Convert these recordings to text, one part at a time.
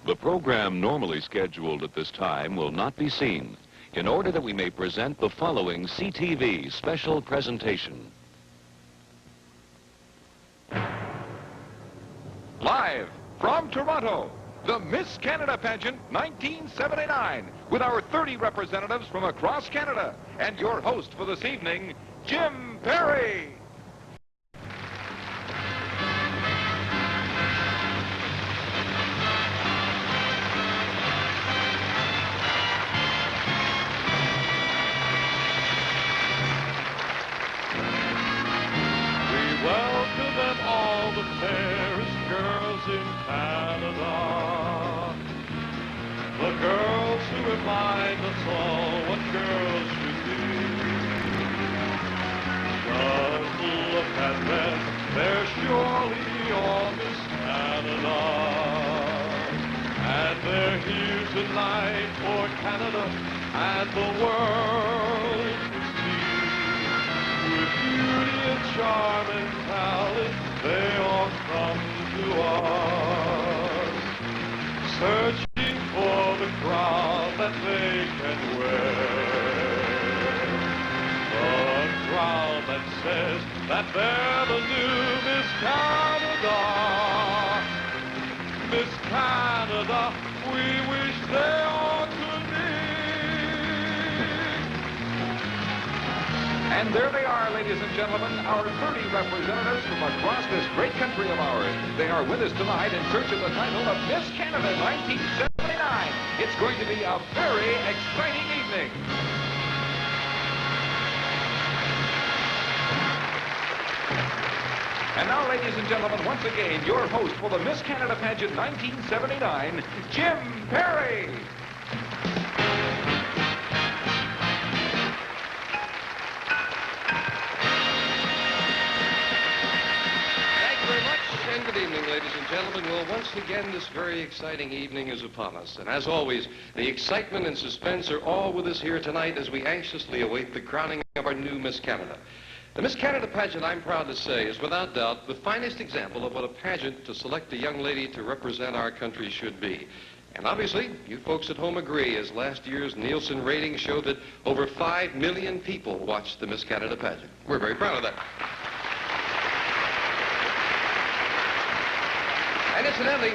The program normally scheduled at this time will not be seen in order that we may present the following CTV special presentation. Live from Toronto, the Miss Canada Pageant 1979, with our 30 representatives from across Canada, and your host for this evening, Jim Perry. We welcome them all, the fairest girls in Canada. The girls who remind us all what girls should be. Just look at them, they're surely all Miss Canada. And they're here tonight for Canada and the world to see. With beauty and charm and talent, they all come to us, searching for the crown that they can wear. The crown that says that they're the new Miss Canada. Miss Canada, we wish they all could be. And there they are, ladies and gentlemen, our 30 representatives from across this great country of ours. They are with us tonight in search of the title of Miss Canada 1979. It's going to be a very exciting evening. And now, ladies and gentlemen, once again, your host for the Miss Canada Pageant 1979, Jim Perry. And good evening, ladies and gentlemen. Well, once again, this very exciting evening is upon us. And as always, the excitement and suspense are all with us here tonight as we anxiously await the crowning of our new Miss Canada. The Miss Canada pageant, I'm proud to say, is without doubt the finest example of what a pageant to select a young lady to represent our country should be. And obviously, you folks at home agree, as last year's Nielsen ratings showed that over 5 million people watched the Miss Canada pageant. We're very proud of that. And incidentally,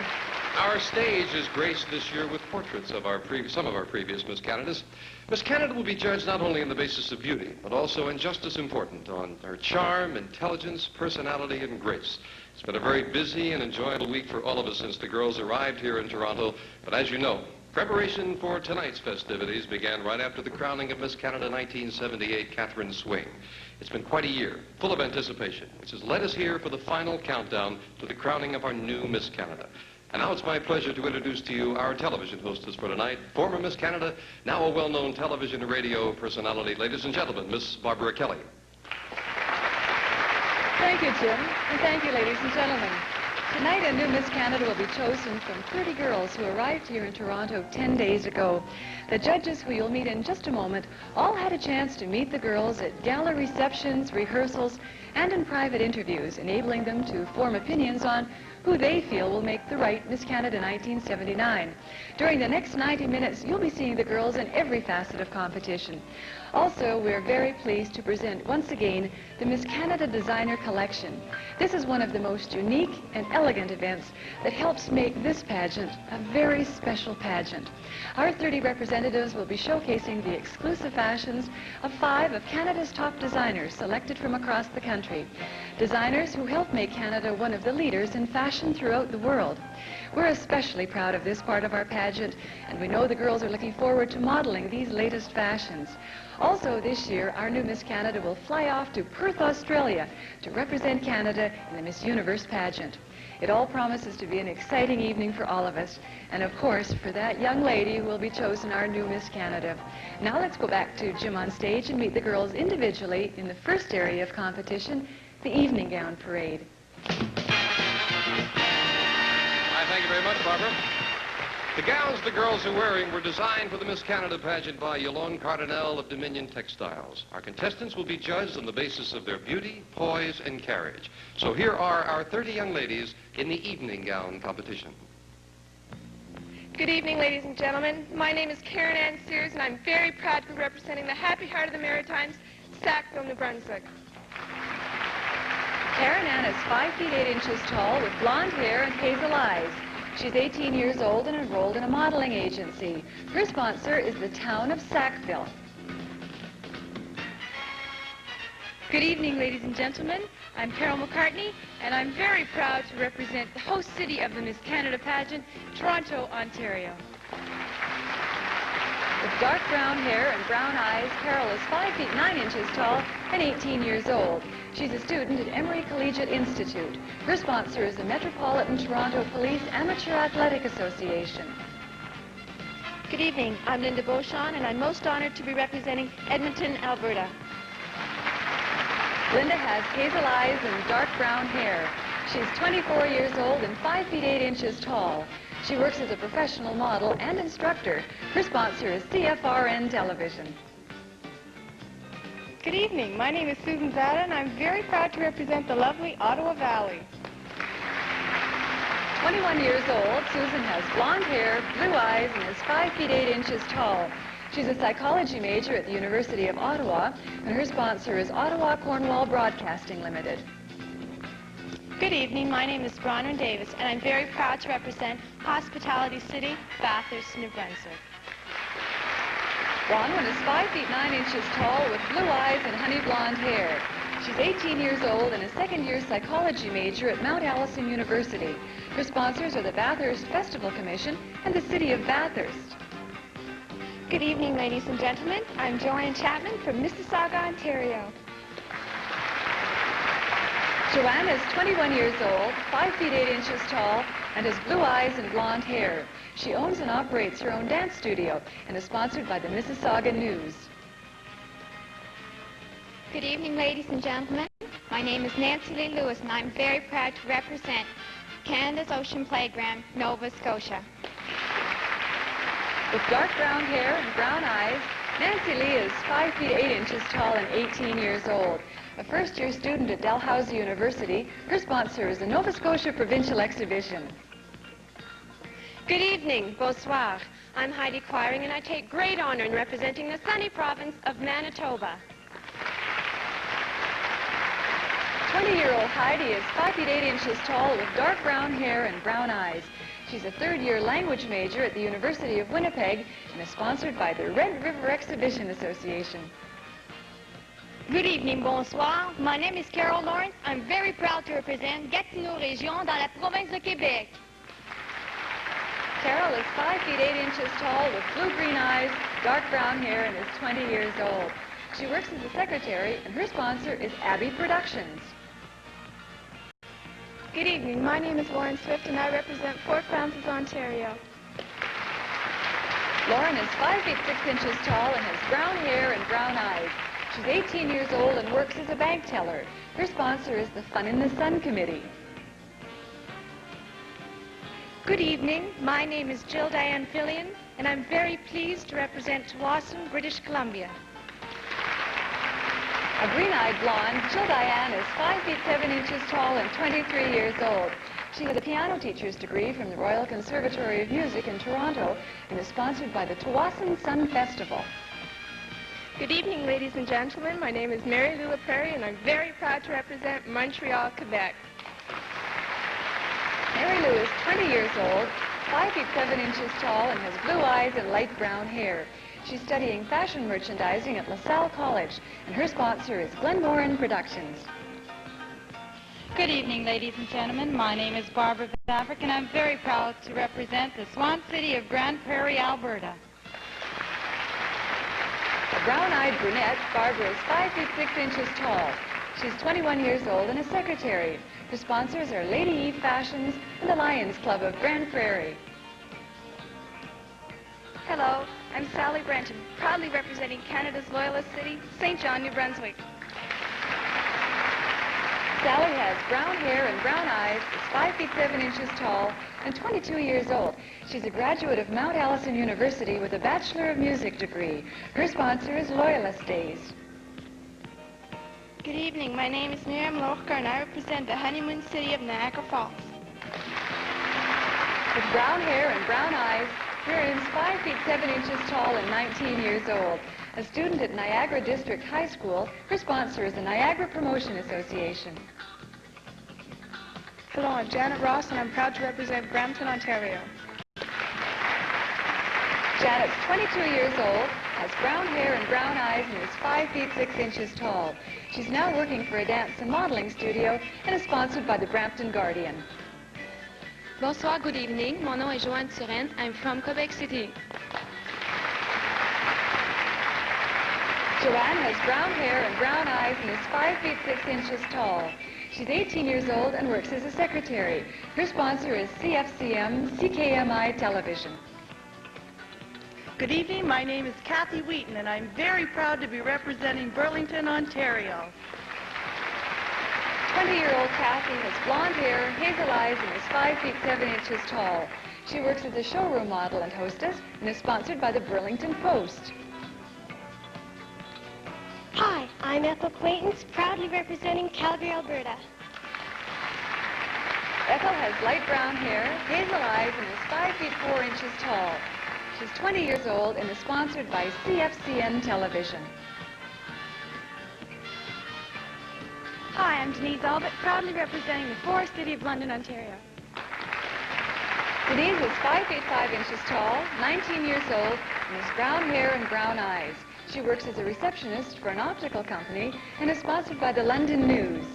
our stage is graced this year with portraits of some of our previous Miss Canadas. Miss Canada will be judged not only on the basis of beauty, but also, and just as important, on her charm, intelligence, personality, and grace. It's been a very busy and enjoyable week for all of us since the girls arrived here in Toronto. But as you know, preparation for tonight's festivities began right after the crowning of Miss Canada 1978, Catherine Swing. It's been quite a year, full of anticipation, which has led us here for the final countdown to the crowning of our new Miss Canada. And now it's my pleasure to introduce to you our television hostess for tonight, former Miss Canada, now a well-known television and radio personality. Ladies and gentlemen, Miss Barbara Kelly. Thank you, Jim, and thank you, ladies and gentlemen. Tonight, a new Miss Canada will be chosen from 30 girls who arrived here in Toronto 10 days ago. The judges, who you'll meet in just a moment, all had a chance to meet the girls at gala receptions, rehearsals, and in private interviews, enabling them to form opinions on who they feel will make the right Miss Canada 1979. During the next 90 minutes, you'll be seeing the girls in every facet of competition. Also, we're very pleased to present once again the Miss Canada Designer Collection. This is one of the most unique and elegant events that helps make this pageant a very special pageant. Our 30 representatives will be showcasing the exclusive fashions of 5 of Canada's top designers selected from across the country. Designers who help make Canada one of the leaders in fashion throughout the world. We're especially proud of this part of our pageant, and we know the girls are looking forward to modeling these latest fashions. Also this year, our new Miss Canada will fly off to Perth, Australia to represent Canada in the Miss Universe pageant. It all promises to be an exciting evening for all of us, and of course for that young lady who will be chosen our new Miss Canada. Now let's go back to Jim on stage and meet the girls individually in the first area of competition, the evening gown parade. Thank you very much, Barbara. The gowns the girls are wearing were designed for the Miss Canada pageant by Yolande Cardinal of Dominion Textiles. Our contestants will be judged on the basis of their beauty, poise, and carriage. So here are our 30 young ladies in the evening gown competition. Good evening, ladies and gentlemen. My name is Karen Ann Sears, and I'm very proud to be representing the Happy Heart of the Maritimes, Sackville, New Brunswick. Karen Ann is 5 feet 8 inches tall with blonde hair and hazel eyes. She's 18 years old and enrolled in a modeling agency. Her sponsor is the town of Sackville. Good evening, ladies and gentlemen. I'm Carol McCartney, and I'm very proud to represent the host city of the Miss Canada pageant, Toronto, Ontario. With dark brown hair and brown eyes, Carol is 5 feet 9 inches tall and 18 years old. She's a student at Emory Collegiate Institute. Her sponsor is the Metropolitan Toronto Police Amateur Athletic Association. Good evening. I'm Linda Beauchamp, and I'm most honored to be representing Edmonton, Alberta. Linda has hazel eyes and dark brown hair. She's 24 years old and 5 feet 8 inches tall. She works as a professional model and instructor. Her sponsor is CFRN Television. Good evening. My name is Susan Zada, and I'm very proud to represent the lovely Ottawa Valley. 21 years old, Susan has blonde hair, blue eyes, and is 5 feet 8 inches tall. She's a psychology major at the University of Ottawa, and her sponsor is Ottawa Cornwall Broadcasting Limited. Good evening. My name is Bronwyn Davis, and I'm very proud to represent Hospitality City, Bathurst, New Brunswick. Bronwyn is 5 feet 9 inches tall with blue eyes and honey blonde hair. She's 18 years old and a second-year psychology major at Mount Allison University. Her sponsors are the Bathurst Festival Commission and the City of Bathurst. Good evening, ladies and gentlemen. I'm Joanne Chapman from Mississauga, Ontario. Joanne is 21 years old, 5 feet 8 inches tall, and has blue eyes and blonde hair. She owns and operates her own dance studio and is sponsored by the Mississauga News. Good evening, ladies and gentlemen. My name is Nancy Lee Lewis, and I'm very proud to represent Canada's Ocean Playground, Nova Scotia. With dark brown hair and brown eyes, Nancy Lee is 5 feet 8 inches tall and 18 years old. A first-year student at Dalhousie University, her sponsor is the Nova Scotia Provincial Exhibition. Good evening. Bonsoir. I'm Heidi Quiring, and I take great honor in representing the sunny province of Manitoba. 20-year-old Heidi is 5 feet 8 inches tall with dark brown hair and brown eyes. She's a third-year language major at the University of Winnipeg and is sponsored by the Red River Exhibition Association. Good evening, bonsoir. My name is Carol Lawrence. I'm very proud to represent Gatineau Région dans la province de Québec. Carol is 5 feet 8 inches tall with blue-green eyes, dark brown hair, and is 20 years old. She works as a secretary, and her sponsor is Abbey Productions. Good evening. My name is Lauren Swift, and I represent Fort Frances, Ontario. Lauren is 5 feet 6 inches tall and has brown hair and brown eyes. She's 18 years old and works as a bank teller. Her sponsor is the Fun in the Sun Committee. Good evening. My name is Jill Diane Fillion, and I'm very pleased to represent Tsawwassen, British Columbia. A green-eyed blonde, Jill Diane is 5 feet 7 inches tall and 23 years old. She has a piano teacher's degree from the Royal Conservatory of Music in Toronto and is sponsored by the Tsawwassen Sun Festival. Good evening, ladies and gentlemen. My name is Mary Lou LaPrairie, and I'm very proud to represent Montreal, Quebec. Mary Lou is 20 years old, 5 feet 7 inches tall, and has blue eyes and light brown hair. She's studying fashion merchandising at LaSalle College, and her sponsor is Glenmoran Productions. Good evening, ladies and gentlemen. My name is Barbara Vavrick, and I'm very proud to represent the Swan City of Grande Prairie, Alberta. A brown-eyed brunette, Barbara is 5 feet 6 inches tall. She's 21 years old and a secretary. Her sponsors are Lady Eve Fashions and the Lions Club of Grande Prairie. Hello, I'm Sally Brenton, proudly representing Canada's loyalist city, St. John, New Brunswick. Sally has brown hair and brown eyes, is 5 feet 7 inches tall, and 22 years old. She's a graduate of Mount Allison University with a Bachelor of Music degree. Her sponsor is Loyalist Days. Good evening. My name is Miriam Lohker, and I represent the honeymoon city of Niagara Falls. With brown hair and brown eyes, Miriam is 5 feet 7 inches tall and 19 years old. A student at Niagara District High School, her sponsor is the Niagara Promotion Association. Hello, I'm Janet Ross, and I'm proud to represent Brampton, Ontario. Janet's 22 years old, has brown hair and brown eyes, and is 5 feet 6 inches tall. She's now working for a dance and modeling studio and is sponsored by the Brampton Guardian. Bonsoir, good evening. Mon nom est Joanne Turenne. I'm from Quebec City. Joanne has brown hair and brown eyes and is 5 feet 6 inches tall. She's 18 years old and works as a secretary. Her sponsor is CFCM CKMI Television. Good evening, my name is Kathy Wheaton, and I'm very proud to be representing Burlington, Ontario. 20-year-old Kathy has blonde hair, hazel eyes, and is 5 feet 7 inches tall. She works as a showroom model and hostess and is sponsored by the Burlington Post. Hi, I'm Ethel Quaintance, proudly representing Calgary, Alberta. Ethel has light brown hair, hazel eyes, and is 5 feet 4 inches tall. She's 20 years old and is sponsored by CFCN Television. Hi, I'm Denise Albert, proudly representing the Forest City of London, Ontario. Denise is 5 feet 5 inches tall, 19 years old, and has brown hair and brown eyes. She works as a receptionist for an optical company and is sponsored by the London News.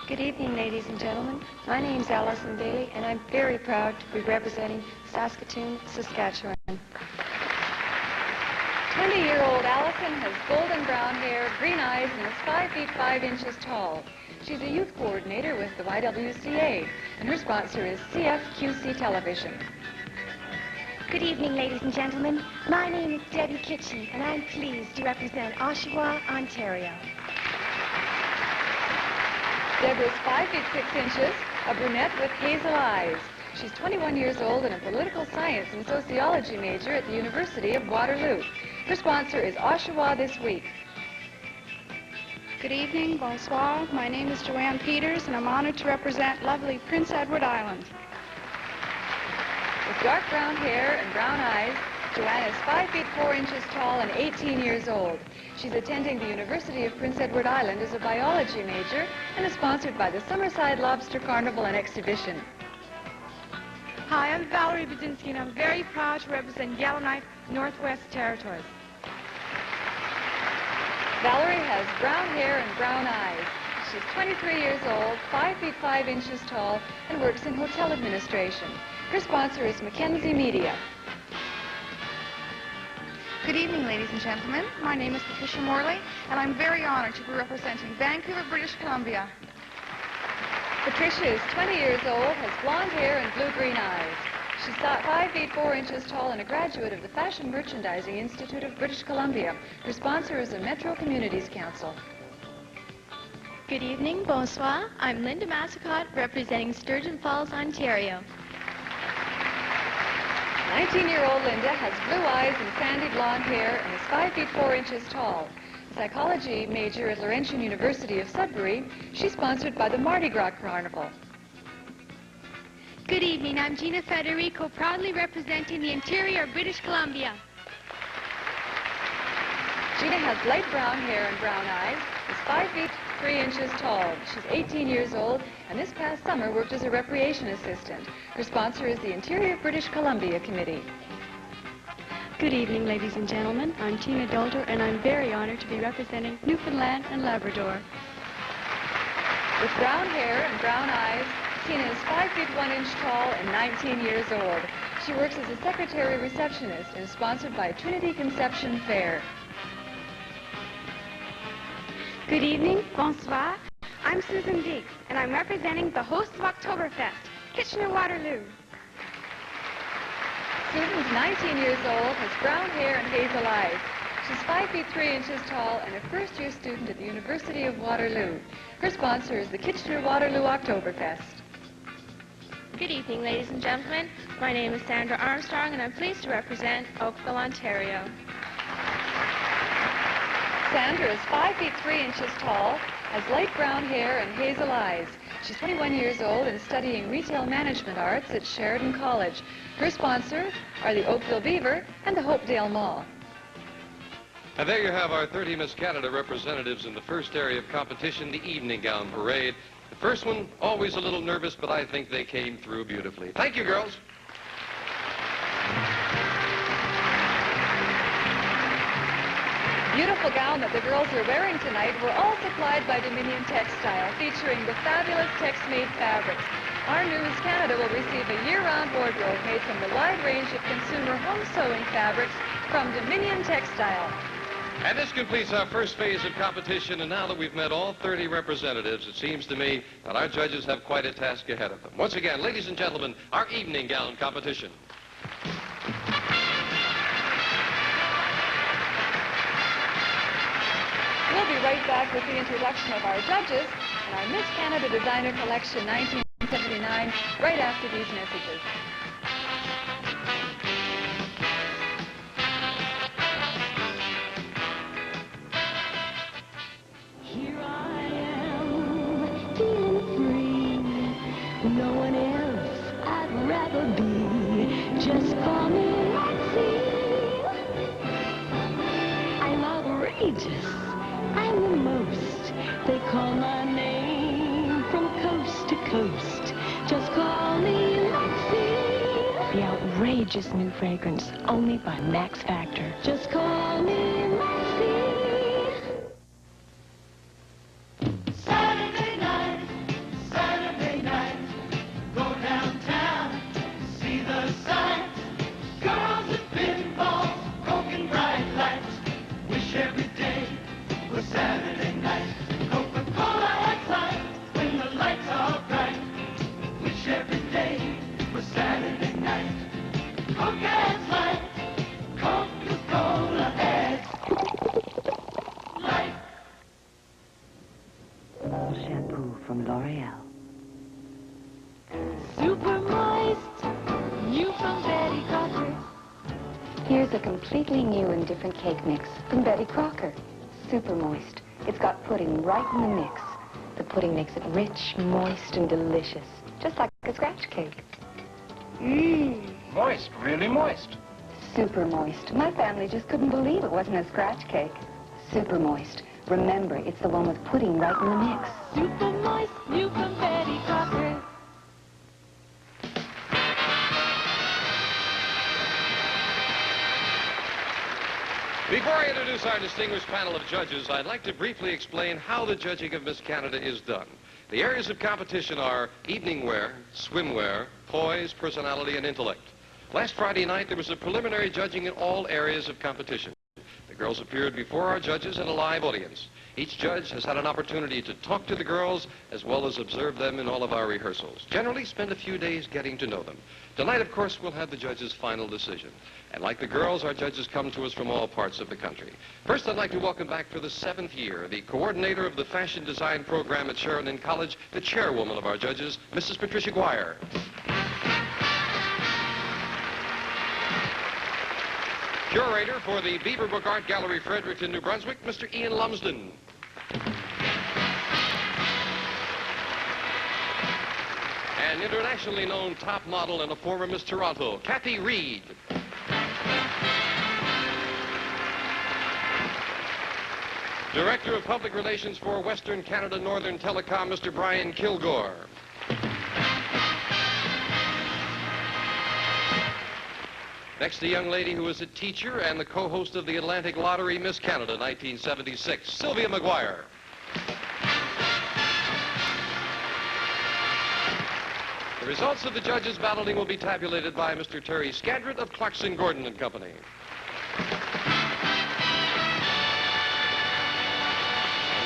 Good evening, ladies and gentlemen. My name's Alison Bailey, and I'm very proud to be representing Saskatoon, Saskatchewan. 20-year-old Allison has golden brown hair, green eyes, and is 5 feet 5 inches tall. She's a youth coordinator with the YWCA, and her sponsor is CFQC Television. Good evening, ladies and gentlemen. My name is Debbie Kitchen, and I'm pleased to represent Oshawa, Ontario. Deborah's 5 feet 6 inches, a brunette with hazel eyes. She's 21 years old and a political science and sociology major at the University of Waterloo. Her sponsor is Oshawa This Week. Good evening, bonsoir. My name is Joanne Peters, and I'm honored to represent lovely Prince Edward Island. With dark brown hair and brown eyes, Joanne is 5 feet 4 inches tall and 18 years old. She's attending the University of Prince Edward Island as a biology major and is sponsored by the Summerside Lobster Carnival and Exhibition. Hi, I'm Valerie Budzinski, and I'm very proud to represent Yellowknife, Northwest Territories. Valerie has brown hair and brown eyes. She's 23 years old, 5 feet 5 inches tall, and works in hotel administration. Her sponsor is Mackenzie Media. Good evening, ladies and gentlemen. My name is Patricia Morley, and I'm very honored to be representing Vancouver, British Columbia. Patricia is 20 years old, has blonde hair and blue-green eyes. She's 5 feet 4 inches tall and a graduate of the Fashion Merchandising Institute of British Columbia. Her sponsor is the Metro Communities Council. Good evening, bonsoir. I'm Linda Massicott, representing Sturgeon Falls, Ontario. 19-year-old Linda has blue eyes and sandy blonde hair and is 5 feet 4 inches tall. Psychology major at Laurentian University of Sudbury, she's sponsored by the Mardi Gras Carnival. Good evening, I'm Gina Federico, proudly representing the interior of British Columbia. Gina has light brown hair and brown eyes, is 5 feet 3 inches tall. She's 18 years old, and this past summer worked as a recreation assistant. Her sponsor is the Interior British Columbia Committee. Good evening, ladies and gentlemen. I'm Tina Dolder, and I'm very honored to be representing Newfoundland and Labrador. With brown hair and brown eyes, Tina is 5 feet 1 inch tall and 19 years old. She works as a secretary receptionist and is sponsored by Trinity Conception Fair. Good evening, bonsoir. I'm Susan Deeks, and I'm representing the hosts of Oktoberfest, Kitchener-Waterloo. Susan's 19 years old, has brown hair and hazel eyes. She's 5 feet 3 inches tall and a first-year student at the University of Waterloo. Her sponsor is the Kitchener-Waterloo Oktoberfest. Good evening, ladies and gentlemen. My name is Sandra Armstrong, and I'm pleased to represent Oakville, Ontario. Sandra is 5 feet 3 inches tall, has light brown hair and hazel eyes. She's 21 years old and studying retail management arts at Sheridan College. Her sponsors are the Oakville Beaver and the Hopedale Mall. And there you have our 30 Miss Canada representatives in the first area of competition, the evening gown parade. The first one, always a little nervous, but I think they came through beautifully. Thank you, girls. Beautiful gown that the girls are wearing tonight were all supplied by Dominion Textile, featuring the fabulous Tex-made fabrics. Our new Miss Canada will receive a year-round wardrobe made from the wide range of consumer home sewing fabrics from Dominion Textile. And this completes our first phase of competition, and now that we've met all 30 representatives, it seems to me that our judges have quite a task ahead of them. Once again, ladies and gentlemen, our evening gown competition. We'll be right back with the introduction of our judges and our Miss Canada Designer Collection 1979 right after these messages. Here I am, feeling free. No one else I'd rather be. Just call me Lexi. I'm outrageous. I'm the most. They call my name from coast to coast. Just call me Lexi. The outrageous new fragrance, only by Max Factor. Just call me Lexi. Saturday night, go downtown, see the sights. Girls with pinballs, broken bright lights. Wish every day was Saturday night. Coca-Cola at sight when the lights are bright. Wish every day was Saturday night. Coke at light, Coca-Cola at light. Shampoo from L'Oreal. Super moist, new from Betty Crocker. Here's a completely new and different cake mix from Betty Crocker. Super moist. It's got pudding right in the mix. The pudding makes it rich, moist, and delicious. Just like a scratch cake. Moist, really moist. Super moist. My family just couldn't believe it wasn't a scratch cake. Super moist. Remember, it's the one with pudding right in the mix. Super moist, new from Betty Crocker. Before I introduce our distinguished panel of judges, I'd like to briefly explain how the judging of Miss Canada is done. The areas of competition are evening wear, swimwear, poise, personality, and intellect. Last Friday night, there was a preliminary judging in all areas of competition. The girls appeared before our judges in a live audience. Each judge has had an opportunity to talk to the girls as well as observe them in all of our rehearsals. Generally, spend a few days getting to know them. Tonight, of course, we'll have the judges' final decision. And like the girls, our judges come to us from all parts of the country. First, I'd like to welcome back for the 7th year the coordinator of the fashion design program at Sheridan College, the chairwoman of our judges, Mrs. Patricia Guire. Curator for the Beaverbrook Art Gallery, Fredericton, New Brunswick, Mr. Ian Lumsden. An internationally known top model and a former Miss Toronto, Kathy Reed. Director of Public Relations for Western Canada Northern Telecom, Mr. Brian Kilgore. Next, a young lady who is a teacher and the co-host of the Atlantic Lottery Miss Canada 1976, Sylvia McGuire. The results of the judges' balloting will be tabulated by Mr. Terry Scadrett of Clarkson, Gordon and Company.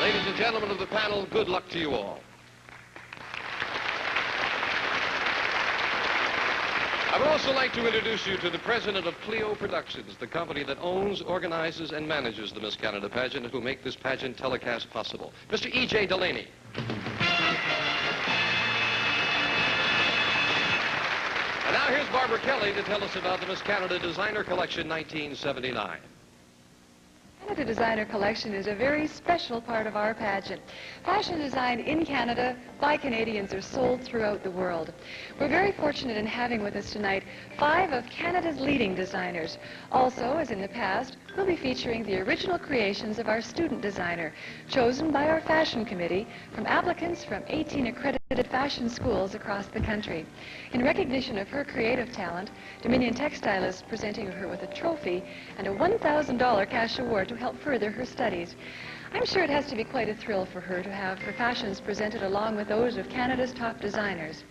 Ladies and gentlemen of the panel, good luck to you all. I would also like to introduce you to the president of Clio Productions, the company that owns, organizes, and manages the Miss Canada pageant and who make this pageant telecast possible, Mr. E.J. Delaney. And now here's Barbara Kelly to tell us about the Miss Canada Designer Collection 1979. Canada Designer Collection is a very special part of our pageant. Fashion design in Canada by Canadians are sold throughout the world. We're very fortunate in having with us tonight 5 of Canada's leading designers. Also, as in the past, we'll be featuring the original creations of our student designer, chosen by our fashion committee from applicants from 18 accredited fashion schools across the country. In recognition of her creative talent, Dominion Textile is presenting her with a trophy and a $1,000 cash award to help further her studies. I'm sure it has to be quite a thrill for her to have her fashions presented along with those of Canada's top designers.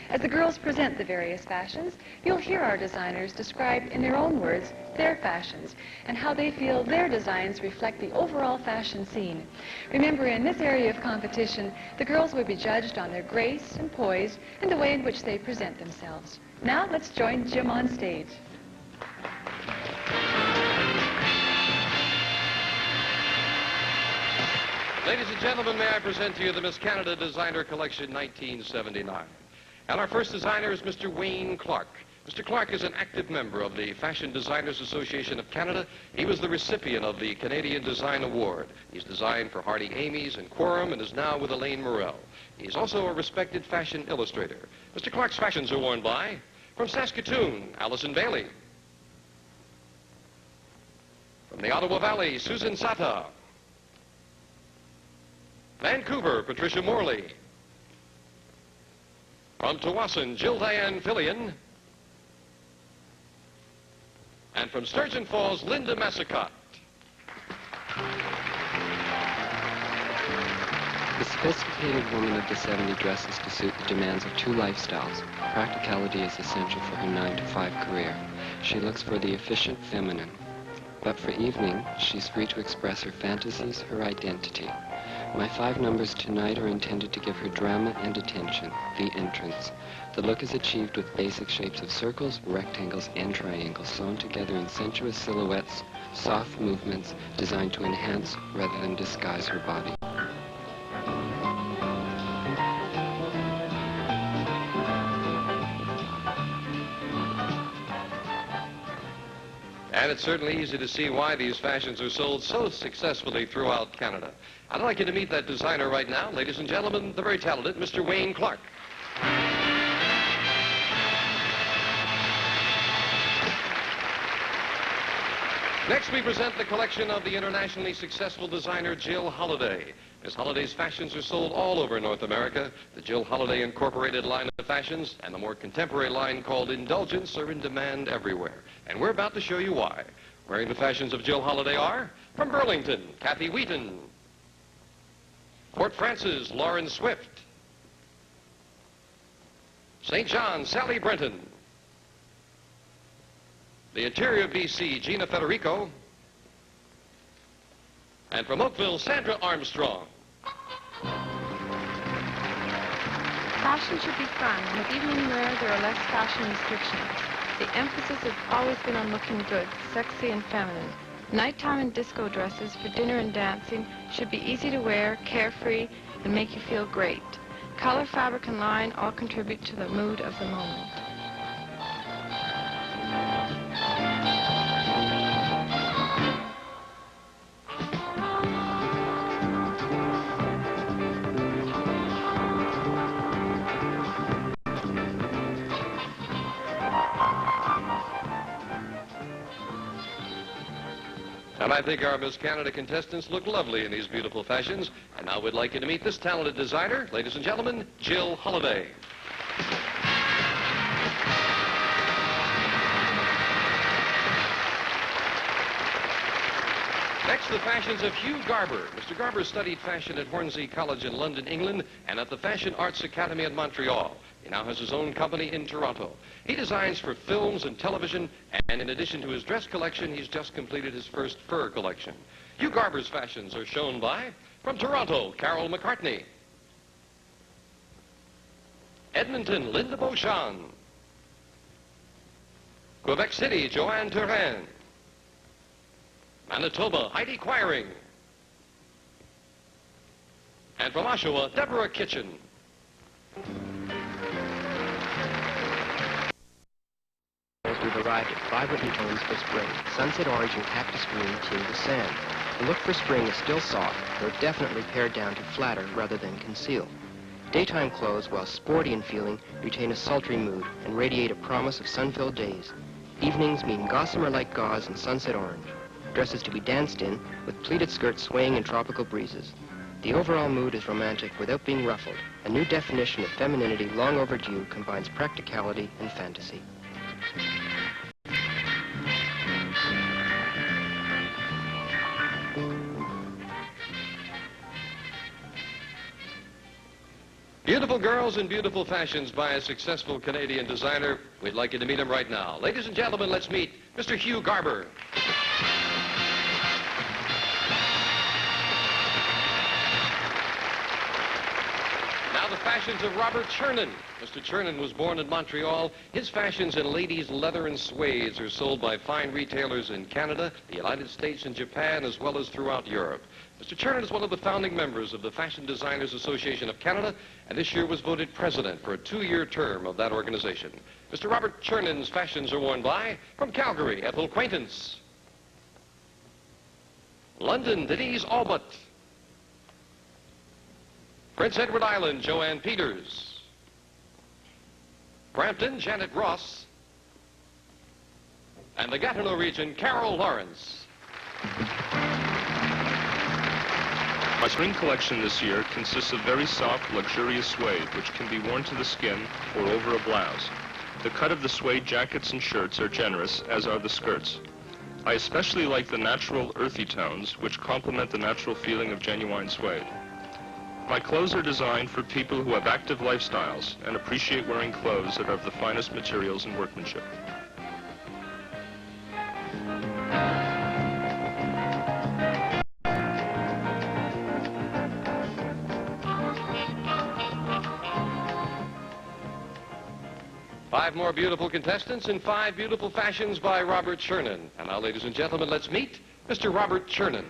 As the girls present the various fashions, you'll hear our designers describe in their own words their fashions and how they feel their designs reflect the overall fashion scene. Remember, in this area of competition, the girls will be judged on their grace and poise and the way in which they present themselves. Now, let's join Jim on stage. Ladies and gentlemen, may I present to you the Miss Canada Designer Collection 1979. And our first designer is Mr. Wayne Clark. Mr. Clark is an active member of the Fashion Designers Association of Canada. He was the recipient of the Canadian Design Award. He's designed for Hardy Amies and Quorum and is now with Elaine Morel. He's also a respected fashion illustrator. Mr. Clark's fashions are worn by, from Saskatoon, Alison Bailey. From the Ottawa Valley, Susan Sata. Vancouver, Patricia Morley. From Tawasin, Jill Diane Fillion. And from Sturgeon Falls, Linda Massicott. The sophisticated woman of the 70s dresses to suit the demands of 2 lifestyles. Practicality is essential for her 9-to-5 career. She looks for the efficient feminine. But for evening, she's free to express her fantasies, her identity. My 5 numbers tonight are intended to give her drama and attention, the entrance. The look is achieved with basic shapes of circles, rectangles, and triangles sewn together in sensuous silhouettes, soft movements designed to enhance rather than disguise her body. And it's certainly easy to see why these fashions are sold so successfully throughout Canada. I'd like you to meet that designer right now. Ladies and gentlemen, the very talented Mr. Wayne Clark. Next, we present the collection of the internationally successful designer Jill Holliday. Miss Holliday's fashions are sold all over North America. The Jill Holliday Incorporated line of fashions and the more contemporary line called Indulgence are in demand everywhere. And we're about to show you why. Wearing the fashions of Jill Holliday are, from Burlington, Kathy Wheaton. Port Francis, Lauren Swift. St. John, Sally Brenton. The Interior, BC, Gina Federico. And from Oakville, Sandra Armstrong. Fashion should be fun, and with evening wear, there are less fashion restrictions. The emphasis has always been on looking good, sexy and feminine. Nighttime and disco dresses for dinner and dancing should be easy to wear, carefree, and make you feel great. Color, fabric, and line all contribute to the mood of the moment. And I think our Miss Canada contestants look lovely in these beautiful fashions. And now we'd like you to meet this talented designer, ladies and gentlemen, Jill Holliday. Next, the fashions of Hugh Garber. Mr. Garber studied fashion at Hornsey College in London, England, and at the Fashion Arts Academy in Montreal. He now has his own company in Toronto. He designs for films and television, and in addition to his dress collection, he's just completed his first fur collection. Hugh Garber's fashions are shown by, from Toronto, Carol McCartney. Edmonton, Linda Beauchamp. Quebec City, Joanne Turin. Manitoba, Heidi Quiring. And from Oshawa, Deborah Kitchen. We've arrived at vibrant tones for spring. Sunset orange and cactus green team with sand. The look for spring is still soft, though definitely pared down to flatter rather than conceal. Daytime clothes, while sporty in feeling, retain a sultry mood and radiate a promise of sun-filled days. Evenings mean gossamer like gauze and sunset orange. Dresses to be danced in, with pleated skirts swaying in tropical breezes. The overall mood is romantic without being ruffled. A new definition of femininity long overdue combines practicality and fantasy. Beautiful girls in beautiful fashions by a successful Canadian designer. We'd like you to meet him right now. Ladies and gentlemen, let's meet Mr. Hugh Garber. Now the fashions of Robert Chernin. Mr. Chernin was born in Montreal. His fashions in ladies' leather and suedes are sold by fine retailers in Canada, the United States, and Japan, as well as throughout Europe. Mr. Chernin is one of the founding members of the Fashion Designers Association of Canada, and this year was voted president for a 2-year term of that organization. Mr. Robert Chernin's fashions are worn by, from Calgary, Ethel Quaintance. London, Denise Albert. Prince Edward Island, Joanne Peters. Brampton, Janet Ross. And the Gatineau region, Carol Lawrence. My spring collection this year consists of very soft, luxurious suede, which can be worn to the skin or over a blouse. The cut of the suede jackets and shirts are generous, as are the skirts. I especially like the natural, earthy tones, which complement the natural feeling of genuine suede. My clothes are designed for people who have active lifestyles and appreciate wearing clothes that are of the finest materials and workmanship. Five more beautiful contestants in 5 beautiful fashions by Robert Chernin. And now, ladies and gentlemen, let's meet Mr. Robert Chernin.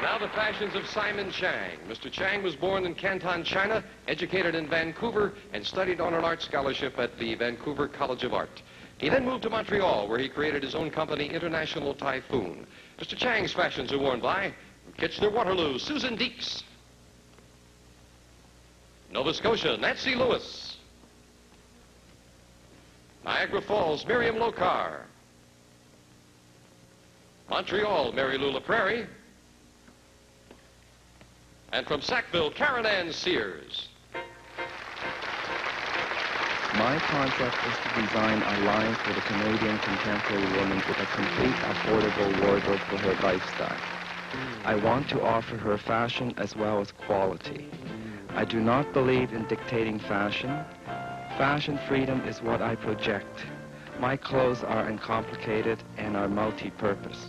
Now the fashions of Simon Chang. Mr. Chang was born in Canton, China, educated in Vancouver, and studied on an art scholarship at the Vancouver College of Art. He then moved to Montreal, where he created his own company, International Typhoon. Mr. Chang's fashions are worn by Kitchener-Waterloo, Susan Deeks. Nova Scotia, Nancy Lewis. Niagara Falls, Miriam Lokar. Montreal, Mary Lou LaPrairie. And from Sackville, Karen Ann Sears. My concept is to design a line for the Canadian contemporary woman with a complete affordable wardrobe for her lifestyle. I want to offer her fashion as well as quality. I do not believe in dictating fashion. Fashion freedom is what I project. My clothes are uncomplicated and are multi-purpose.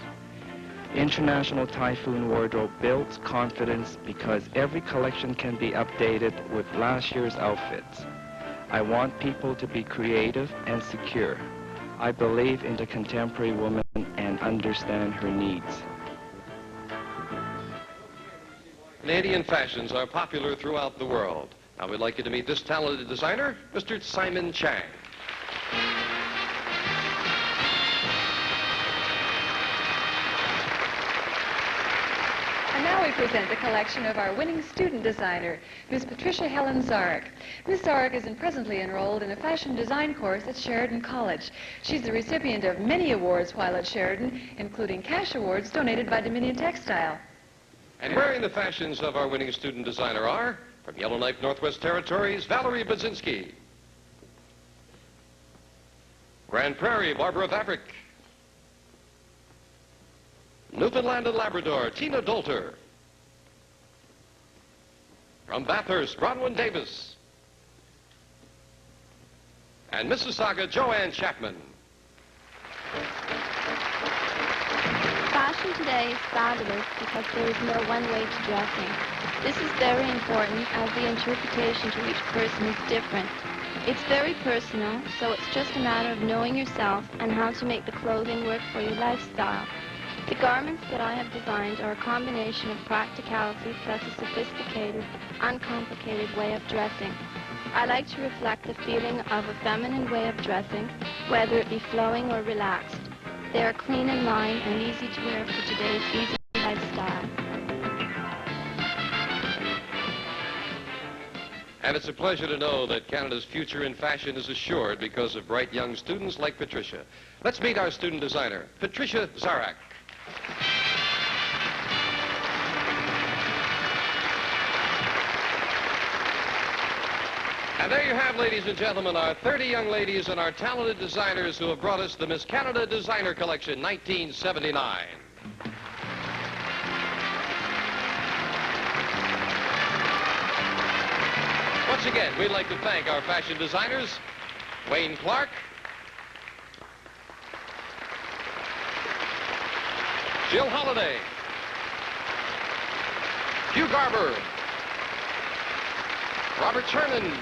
International Typhoon Wardrobe builds confidence because every collection can be updated with last year's outfits. I want people to be creative and secure. I believe in the contemporary woman and understand her needs. Canadian fashions are popular throughout the world. Now we'd like you to meet this talented designer, Mr. Simon Chang. And now we present the collection of our winning student designer, Miss Patricia Helen Zarek. Miss Zarek is presently enrolled in a fashion design course at Sheridan College. She's the recipient of many awards while at Sheridan, including cash awards donated by Dominion Textile. And wearing the fashions of our winning student designer are, from Yellowknife, Northwest Territories, Valerie Budzinski. Grand Prairie, Barbara Vavrick. Newfoundland and Labrador, Tina Dolter. From Bathurst, Bronwyn Davis. And Mississauga, Joanne Chapman. Fashion today is fabulous because there is no one way to dressing. This is very important as the interpretation to each person is different. It's very personal, so it's just a matter of knowing yourself and how to make the clothing work for your lifestyle. The garments that I have designed are a combination of practicality plus a sophisticated, uncomplicated way of dressing. I like to reflect the feeling of a feminine way of dressing, whether it be flowing or relaxed. They are clean in line and easy to wear for today's easy lifestyle. And it's a pleasure to know that Canada's future in fashion is assured because of bright young students like Patricia. Let's meet our student designer, Patricia Zarak. And there you have, ladies and gentlemen, our 30 young ladies and our talented designers who have brought us the Miss Canada Designer Collection 1979. Once again, we'd like to thank our fashion designers, Wayne Clark, Jill Holliday, Hugh Garber, Robert Sherman,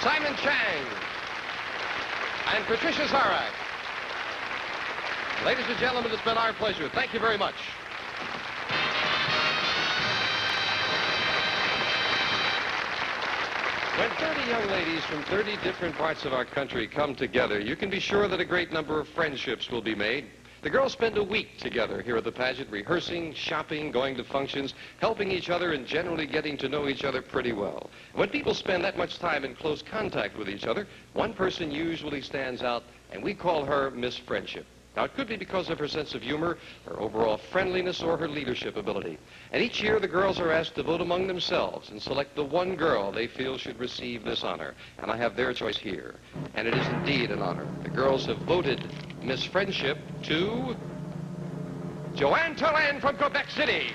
Simon Chang, and Patricia Zarak. Ladies and gentlemen, it's been our pleasure. Thank you very much. When 30 young ladies from 30 different parts of our country come together, you can be sure that a great number of friendships will be made. The girls spend a week together here at the pageant, rehearsing, shopping, going to functions, helping each other, and generally getting to know each other pretty well. When people spend that much time in close contact with each other, one person usually stands out, and we call her Miss Friendship. Now, it could be because of her sense of humor, her overall friendliness, or her leadership ability. And each year, the girls are asked to vote among themselves and select the one girl they feel should receive this honor. And I have their choice here. And it is indeed an honor. The girls have voted Miss Friendship to Joanne Tolan from Quebec City.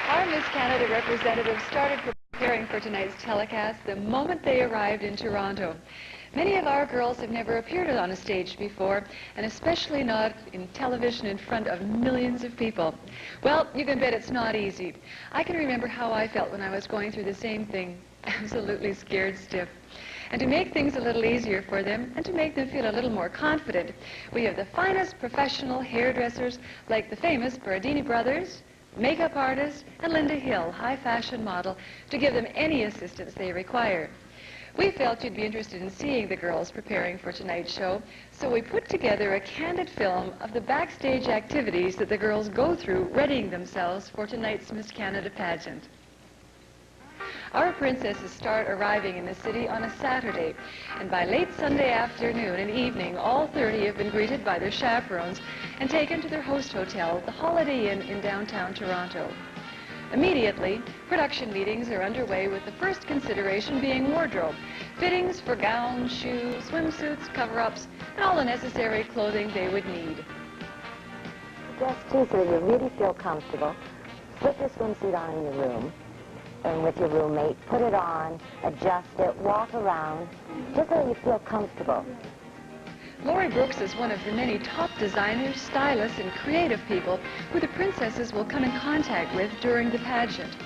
Our Miss Canada representatives started preparing for tonight's telecast the moment they arrived in Toronto. Many of our girls have never appeared on a stage before, and especially not in television in front of millions of people. Well, you can bet it's not easy. I can remember how I felt when I was going through the same thing, absolutely scared stiff. And to make things a little easier for them, and to make them feel a little more confident, we have the finest professional hairdressers like the famous Berardini brothers, makeup artist, and Linda Hill, high fashion model, to give them any assistance they require. We felt you'd be interested in seeing the girls preparing for tonight's show, so we put together a candid film of the backstage activities that the girls go through readying themselves for tonight's Miss Canada pageant. Our princesses start arriving in the city on a Saturday, and by late Sunday afternoon and evening, all 30 have been greeted by their chaperones and taken to their host hotel, the Holiday Inn in downtown Toronto. Immediately, production meetings are underway with the first consideration being wardrobe, fittings for gowns, shoes, swimsuits, cover-ups, and all the necessary clothing they would need. Just too, so that you really feel comfortable. Slip your swimsuit on in your room, and with your roommate, put it on, adjust it, walk around, just so that you feel comfortable. Lori Brooks is one of the many top designers, stylists, and creative people who the princesses will come in contact with during the pageant.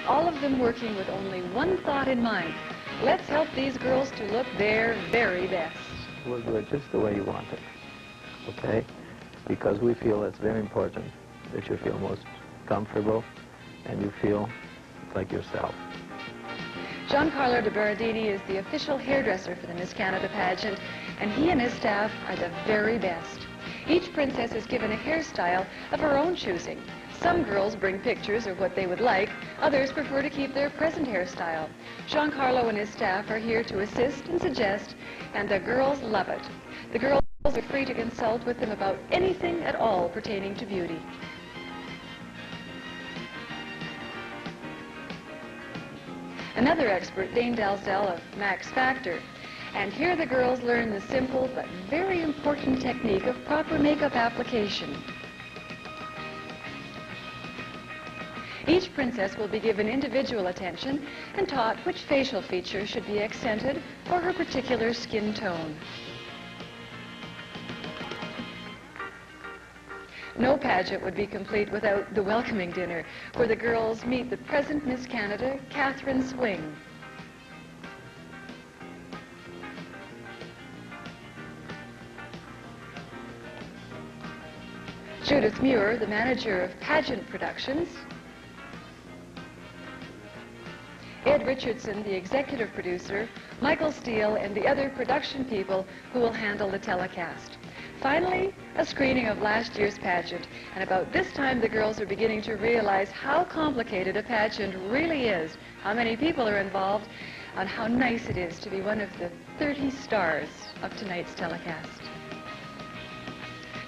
All of them working with only one thought in mind. Let's help these girls to look their very best. We'll do it just the way you want it, okay? Because we feel it's very important that you feel most comfortable and you feel like yourself. Giancarlo de Berardini is the official hairdresser for the Miss Canada pageant, and he and his staff are the very best. Each princess is given a hairstyle of her own choosing. Some girls bring pictures of what they would like, others prefer to keep their present hairstyle. Giancarlo and his staff are here to assist and suggest, and the girls love it. The girls are free to consult with them about anything at all pertaining to beauty. Another expert, Dane Dalzell of Max Factor. And here the girls learn the simple but very important technique of proper makeup application. Each princess will be given individual attention and taught which facial features should be accented for her particular skin tone. No pageant would be complete without the welcoming dinner, where the girls meet the present Miss Canada, Catherine Swing. Judith Muir, the manager of Pageant Productions. Ed Richardson, the executive producer, Michael Steele, and the other production people who will handle the telecast. Finally, a screening of last year's pageant, and about this time the girls are beginning to realize how complicated a pageant really is, how many people are involved, and how nice it is to be one of the 30 stars of tonight's telecast.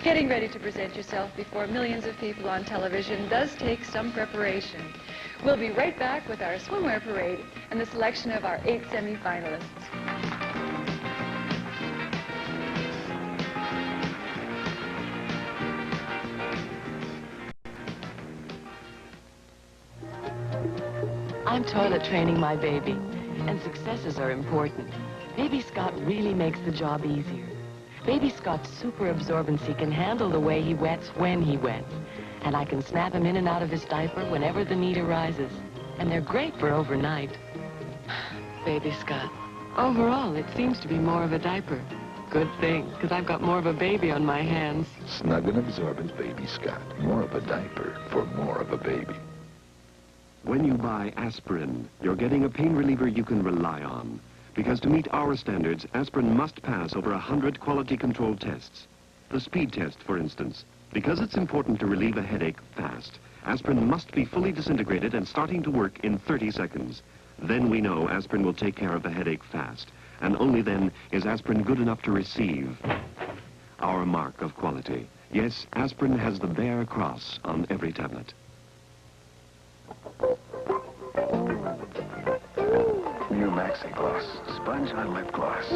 Getting ready to present yourself before millions of people on television does take some preparation. We'll be right back with our swimwear parade and the selection of our 8 semifinalists. I'm toilet training my baby, and successes are important. Baby Scott really makes the job easier. Baby Scott's super absorbency can handle the way he wets when he wets, and I can snap him in and out of his diaper whenever the need arises. And they're great for overnight. Baby Scott. Overall, it seems to be more of a diaper. Good thing, because I've got more of a baby on my hands. Snug and absorbent Baby Scott. More of a diaper for more of a baby. When you buy aspirin, you're getting a pain reliever you can rely on. Because to meet our standards, aspirin must pass over 100 quality control tests. The speed test, for instance. Because it's important to relieve a headache fast, aspirin must be fully disintegrated and starting to work in 30 seconds. Then we know aspirin will take care of the headache fast. And only then is aspirin good enough to receive our mark of quality. Yes, aspirin has the Bear Cross on every tablet. New Maxi Gloss. Sponge on lip gloss.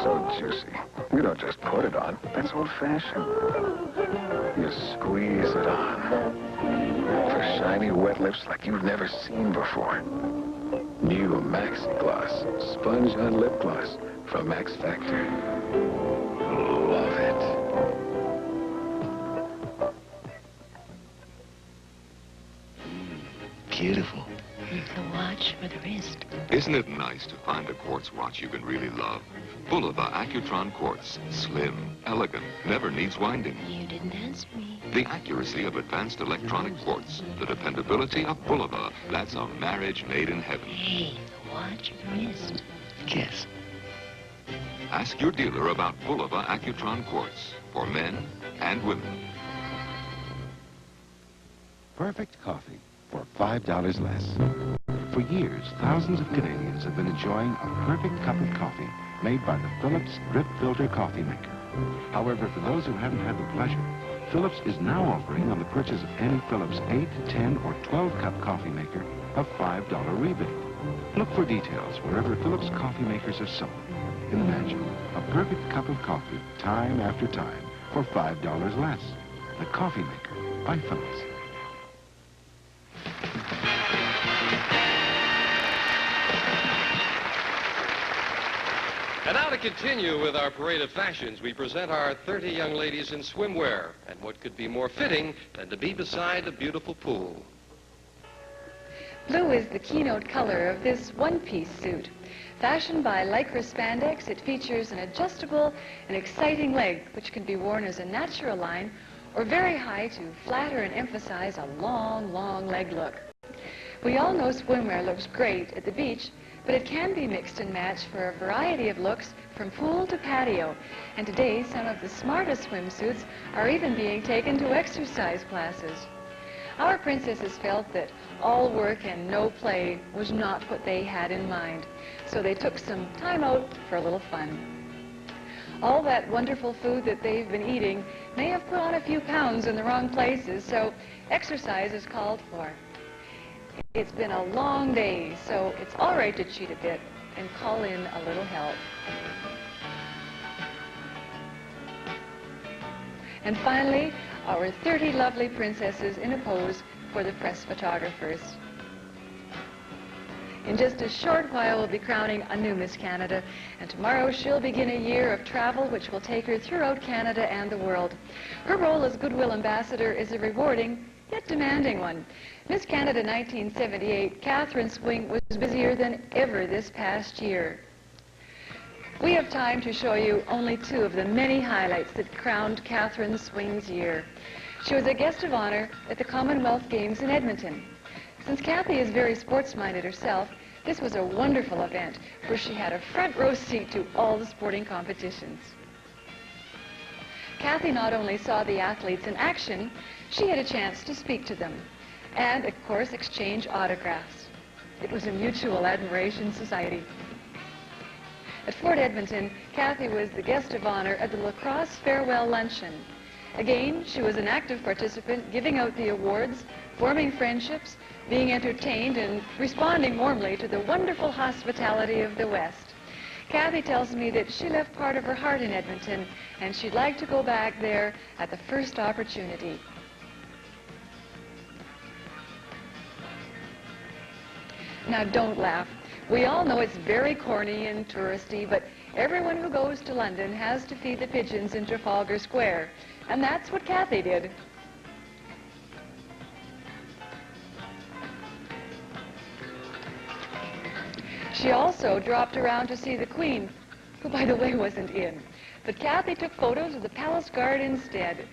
So juicy. You don't just put it on. That's old-fashioned. You squeeze it on. For shiny, wet lips like you've never seen before. New Maxi Gloss. Sponge on lip gloss from Max Factor. Love it. Beautiful. The watch for the wrist. Isn't it nice to find a quartz watch you can really love? Bulova Accutron Quartz. Slim, elegant, never needs winding. You didn't answer me. The accuracy of advanced electronic quartz. The dependability of Bulova. That's a marriage made in heaven. Hey, the watch for the wrist. Yes. Ask your dealer about Bulova Accutron Quartz. For men and women. Perfect coffee for $5 less. For years, thousands of Canadians have been enjoying a perfect cup of coffee made by the Philips Drip Filter Coffee Maker. However, for those who haven't had the pleasure, Philips is now offering on the purchase of any Philips 8, 10, or 12-cup coffee maker a $5 rebate. Look for details wherever Philips coffee makers are sold. Imagine a perfect cup of coffee time after time for $5 less. The Coffee Maker by Philips. And now to continue with our parade of fashions, we present our 30 young ladies in swimwear. And what could be more fitting than to be beside a beautiful pool? Blue is the keynote color of this one-piece suit. Fashioned by Lycra spandex, it features an adjustable and exciting leg, which can be worn as a natural line or very high to flatter and emphasize a long, long leg look. We all know swimwear looks great at the beach, but it can be mixed and matched for a variety of looks from pool to patio. And today, some of the smartest swimsuits are even being taken to exercise classes. Our princesses felt that all work and no play was not what they had in mind, so they took some time out for a little fun. All that wonderful food that they've been eating may have put on a few pounds in the wrong places, so exercise is called for. It's been a long day, so it's all right to cheat a bit and call in a little help. And finally, our 30 lovely princesses in a pose for the press photographers. In just a short while, we'll be crowning a new Miss Canada, and tomorrow she'll begin a year of travel which will take her throughout Canada and the world. Her role as Goodwill Ambassador is a rewarding, yet demanding one. Miss Canada 1978, Catherine Swing, was busier than ever this past year. We have time to show you only two of the many highlights that crowned Catherine Swing's year. She was a guest of honor at the Commonwealth Games in Edmonton. Since Kathy is very sports-minded herself, this was a wonderful event where she had a front row seat to all the sporting competitions. Kathy not only saw the athletes in action, she had a chance to speak to them and, of course, exchange autographs. It was a mutual admiration society. At Fort Edmonton, Kathy was the guest of honor at the Lacrosse Farewell Luncheon. Again, she was an active participant, giving out the awards, forming friendships, being entertained, and responding warmly to the wonderful hospitality of the West. Kathy tells me that she left part of her heart in Edmonton, and she'd like to go back there at the first opportunity. Now, don't laugh. We all know it's very corny and touristy, but everyone who goes to London has to feed the pigeons in Trafalgar Square, and that's what Kathy did. She also dropped around to see the Queen, who, by the way, wasn't in. But Kathy took photos of the Palace Guard instead.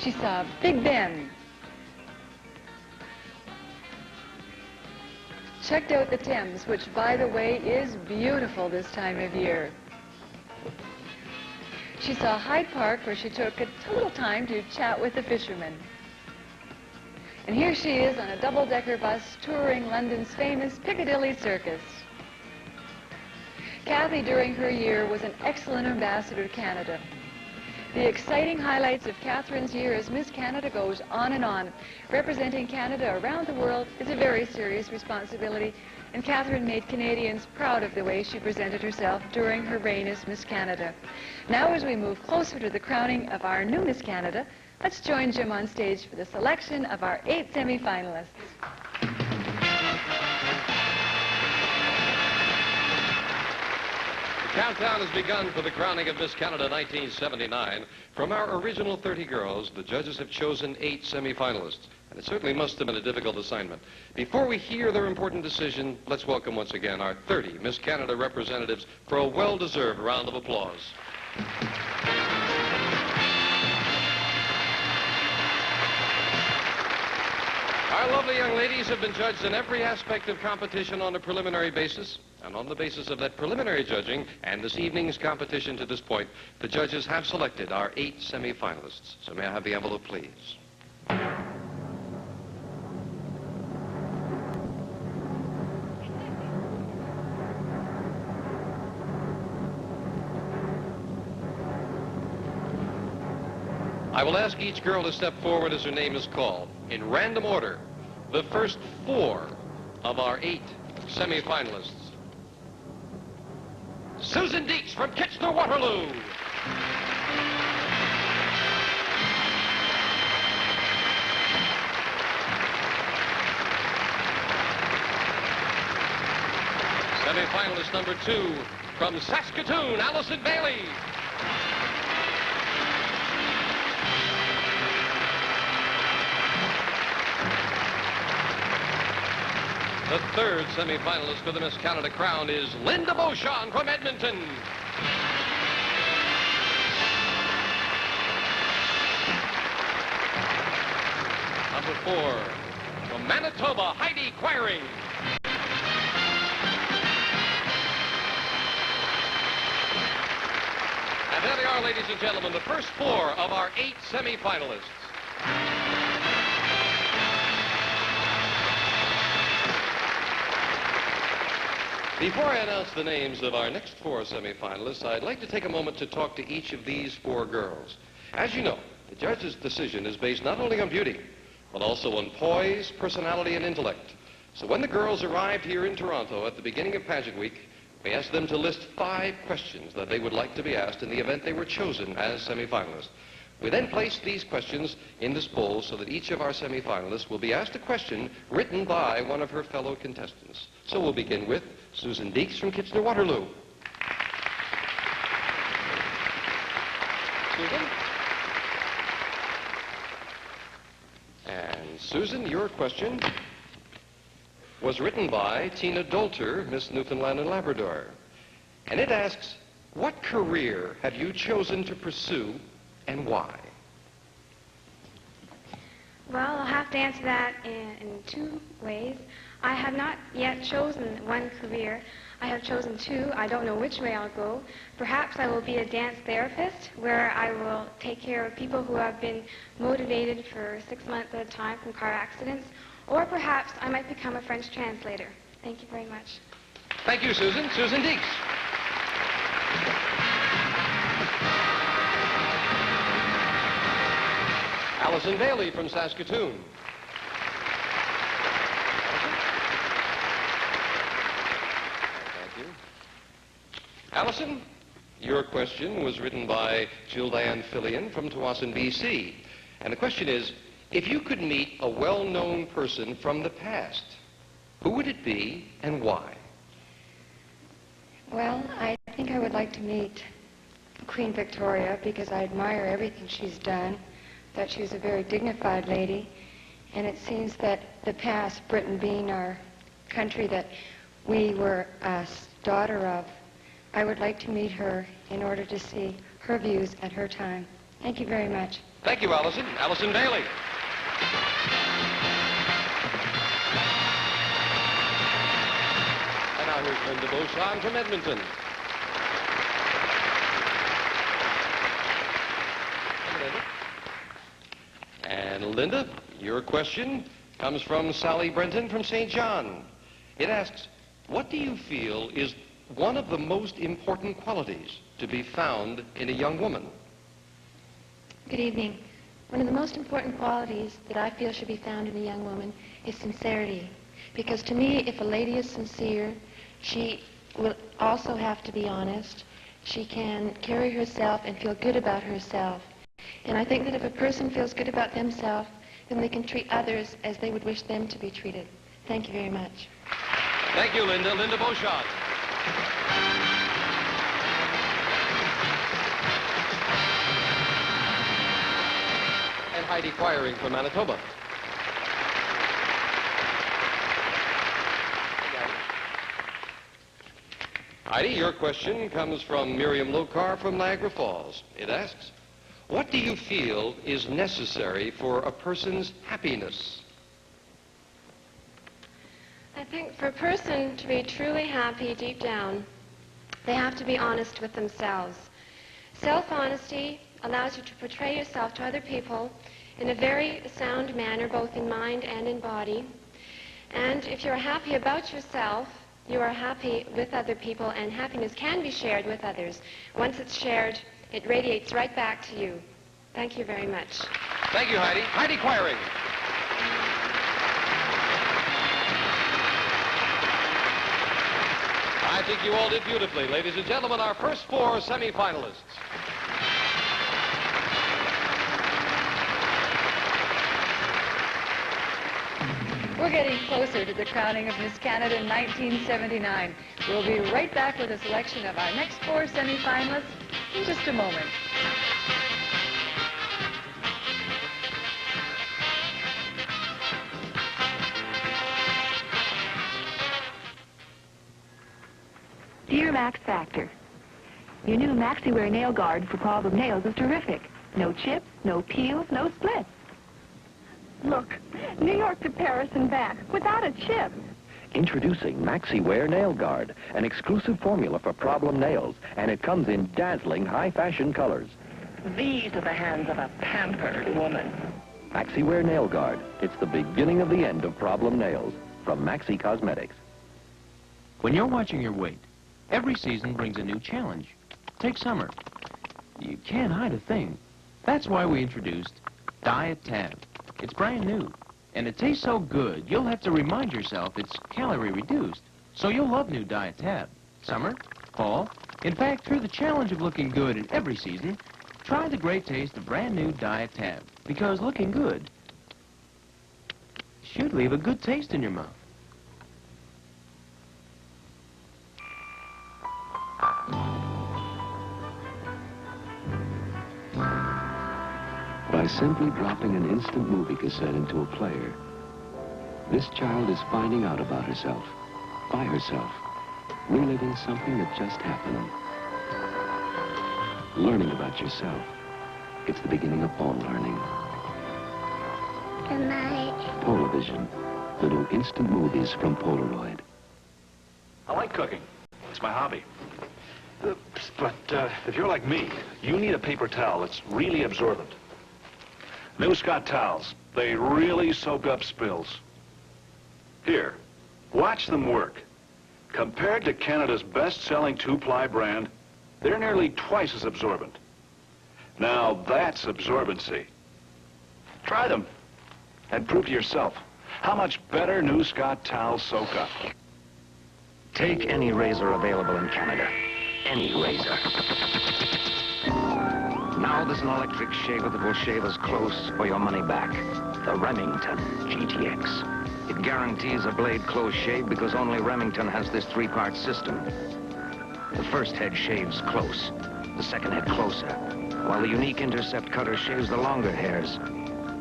She saw Big Ben, checked out the Thames, which, by the way, is beautiful this time of year. She saw Hyde Park, where she took a little time to chat with the fishermen. And here she is on a double-decker bus touring London's famous Piccadilly Circus. Kathy, during her year, was an excellent ambassador to Canada. The exciting highlights of Catherine's year as Miss Canada goes on and on. Representing Canada around the world is a very serious responsibility, and Catherine made Canadians proud of the way she presented herself during her reign as Miss Canada. Now, as we move closer to the crowning of our new Miss Canada, let's join Jim on stage for the selection of our 8 semi-finalists. The countdown has begun for the crowning of Miss Canada 1979. From our original 30 girls, the judges have chosen 8 semi-finalists, and it certainly must have been a difficult assignment. Before we hear their important decision, let's welcome once again our 30 Miss Canada representatives for a well-deserved round of applause. Our lovely young ladies have been judged in every aspect of competition on a preliminary basis. And on the basis of that preliminary judging and this evening's competition to this point, the judges have selected our 8 semi-finalists. So may I have the envelope, please? I will ask each girl to step forward as her name is called. In random order, the first 4 of our 8 semi-finalists. Susan Deeks from Kitchener-Waterloo. Semi-finalist number 2 from Saskatoon, Allison Bailey. The third semi-finalist for the Miss Canada crown is Linda Beauchamp from Edmonton. Number 4, from Manitoba, Heidi Quiring. And there they are, ladies and gentlemen, the first 4 of our 8 semi-finalists. Before I announce the names of our next 4 semi-finalists, I'd like to take a moment to talk to each of these 4 girls. As you know, the judge's decision is based not only on beauty, but also on poise, personality, and intellect. So when the girls arrived here in Toronto at the beginning of Pageant Week, we asked them to list 5 questions that they would like to be asked in the event they were chosen as semifinalists. We then placed these questions in this bowl so that each of our semifinalists will be asked a question written by one of her fellow contestants. So we'll begin with Susan Deeks from Kitchener-Waterloo. Susan? And Susan, your question was written by Tina Dolter, Miss Newfoundland and Labrador. And it asks, what career have you chosen to pursue and why? Well, I'll have to answer that in 2 ways. I have not yet chosen one career. I have chosen 2. I don't know which way I'll go. Perhaps I will be a dance therapist, where I will take care of people who have been motivated for 6 months at a time from car accidents. Or perhaps I might become a French translator. Thank you very much. Thank you, Susan. Susan Deeks. Allison Bailey from Saskatoon. Thank you. Allison, your question was written by Jill Diane Fillion from Tawasin, BC. And the question is, if you could meet a well-known person from the past, who would it be and why? Well, I think I would like to meet Queen Victoria because I admire everything she's done, that she was a very dignified lady, and it seems that the past, Britain being our country that we were a daughter of, I would like to meet her in order to see her views at her time. Thank you very much. Thank you, Allison. Allison Bailey. And now here's Linda Beauchamp from Edmonton. And Linda, your question comes from Sally Brenton from St. John. It asks, what do you feel is one of the most important qualities to be found in a young woman? Good evening. One of the most important qualities that I feel should be found in a young woman is sincerity. Because to me, if a lady is sincere, she will also have to be honest. She can carry herself and feel good about herself. And I think that if a person feels good about themselves, then they can treat others as they would wish them to be treated. Thank you very much. Thank you, Linda. Linda Beauchamp. And Heidi Quiring from Manitoba. Heidi, your question comes from Miriam Lokar from Niagara Falls. It asks, what do you feel is necessary for a person's happiness? I think for a person to be truly happy deep down, they have to be honest with themselves. Self-honesty allows you to portray yourself to other people in a very sound manner, both in mind and in body. And if you're happy about yourself, you are happy with other people, and happiness can be shared with others. Once it's shared, it radiates right back to you. Thank you very much. Thank you, Heidi. Heidi Quiring. I think you all did beautifully. Ladies and gentlemen, our first 4 semifinalists. We're getting closer to the crowning of Miss Canada in 1979. We'll be right back with a selection of our next 4 semifinalists in just a moment. Dear Max Factor, your new MaxiWear nail guard for problem nails is terrific. No chips, no peels, no splits. Look, New York to Paris and back without a chip. Introducing MaxiWear Nail Guard, an exclusive formula for problem nails, and it comes in dazzling high-fashion colors. These are the hands of a pampered woman. MaxiWear Nail Guard. It's the beginning of the end of problem nails. From Maxi Cosmetics. When you're watching your weight, every season brings a new challenge. Take summer. You can't hide a thing. That's why we introduced Diet Tab. It's brand new, And it tastes so good, you'll have to remind yourself it's calorie reduced. So you'll love new Diet Tab. Summer, fall, in fact, through the challenge of looking good in every season, try the great taste of brand new Diet Tab. Because looking good should leave a good taste in your mouth. By simply dropping an instant movie cassette into a player, this child is finding out about herself, by herself, reliving something that just happened. Learning about yourself. It's the beginning of all learning. Good night. Polavision, the new instant movies from Polaroid. I like cooking. It's my hobby. But if you're like me, you need a paper towel that's really absorbent. New Scott towels. They really soak up spills. Here, watch them work. Compared to Canada's best-selling two-ply brand, they're nearly twice as absorbent. Now that's absorbency. Try them and prove to yourself how much better New Scott towels soak up. Take any razor available in Canada. Any razor. Now there's an electric shaver that will shave as close or your money back. The Remington GTX. It guarantees a blade close shave because only Remington has this three-part system. The first head shaves close, the second head closer, while the unique intercept cutter shaves the longer hairs.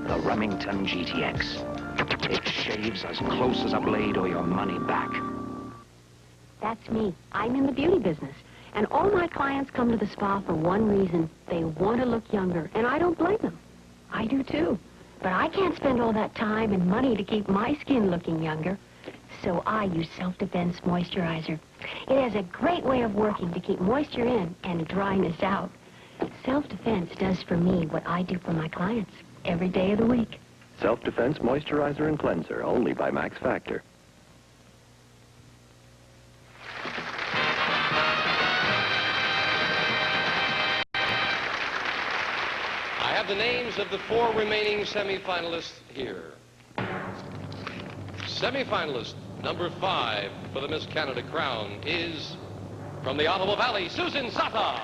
The Remington GTX. It shaves as close as a blade or your money back. That's me. I'm in the beauty business. And all my clients come to the spa for one reason. They want to look younger, and I don't blame them. I do too. But I can't spend all that time and money to keep my skin looking younger. So I use Self-Defense Moisturizer. It has a great way of working to keep moisture in and dryness out. Self-Defense does for me what I do for my clients every day of the week. Self-Defense Moisturizer and Cleanser, only by Max Factor. I have the names of the 4 remaining semifinalists here. Semifinalist number 5 for the Miss Canada crown is from the Ottawa Valley, Susan Sata.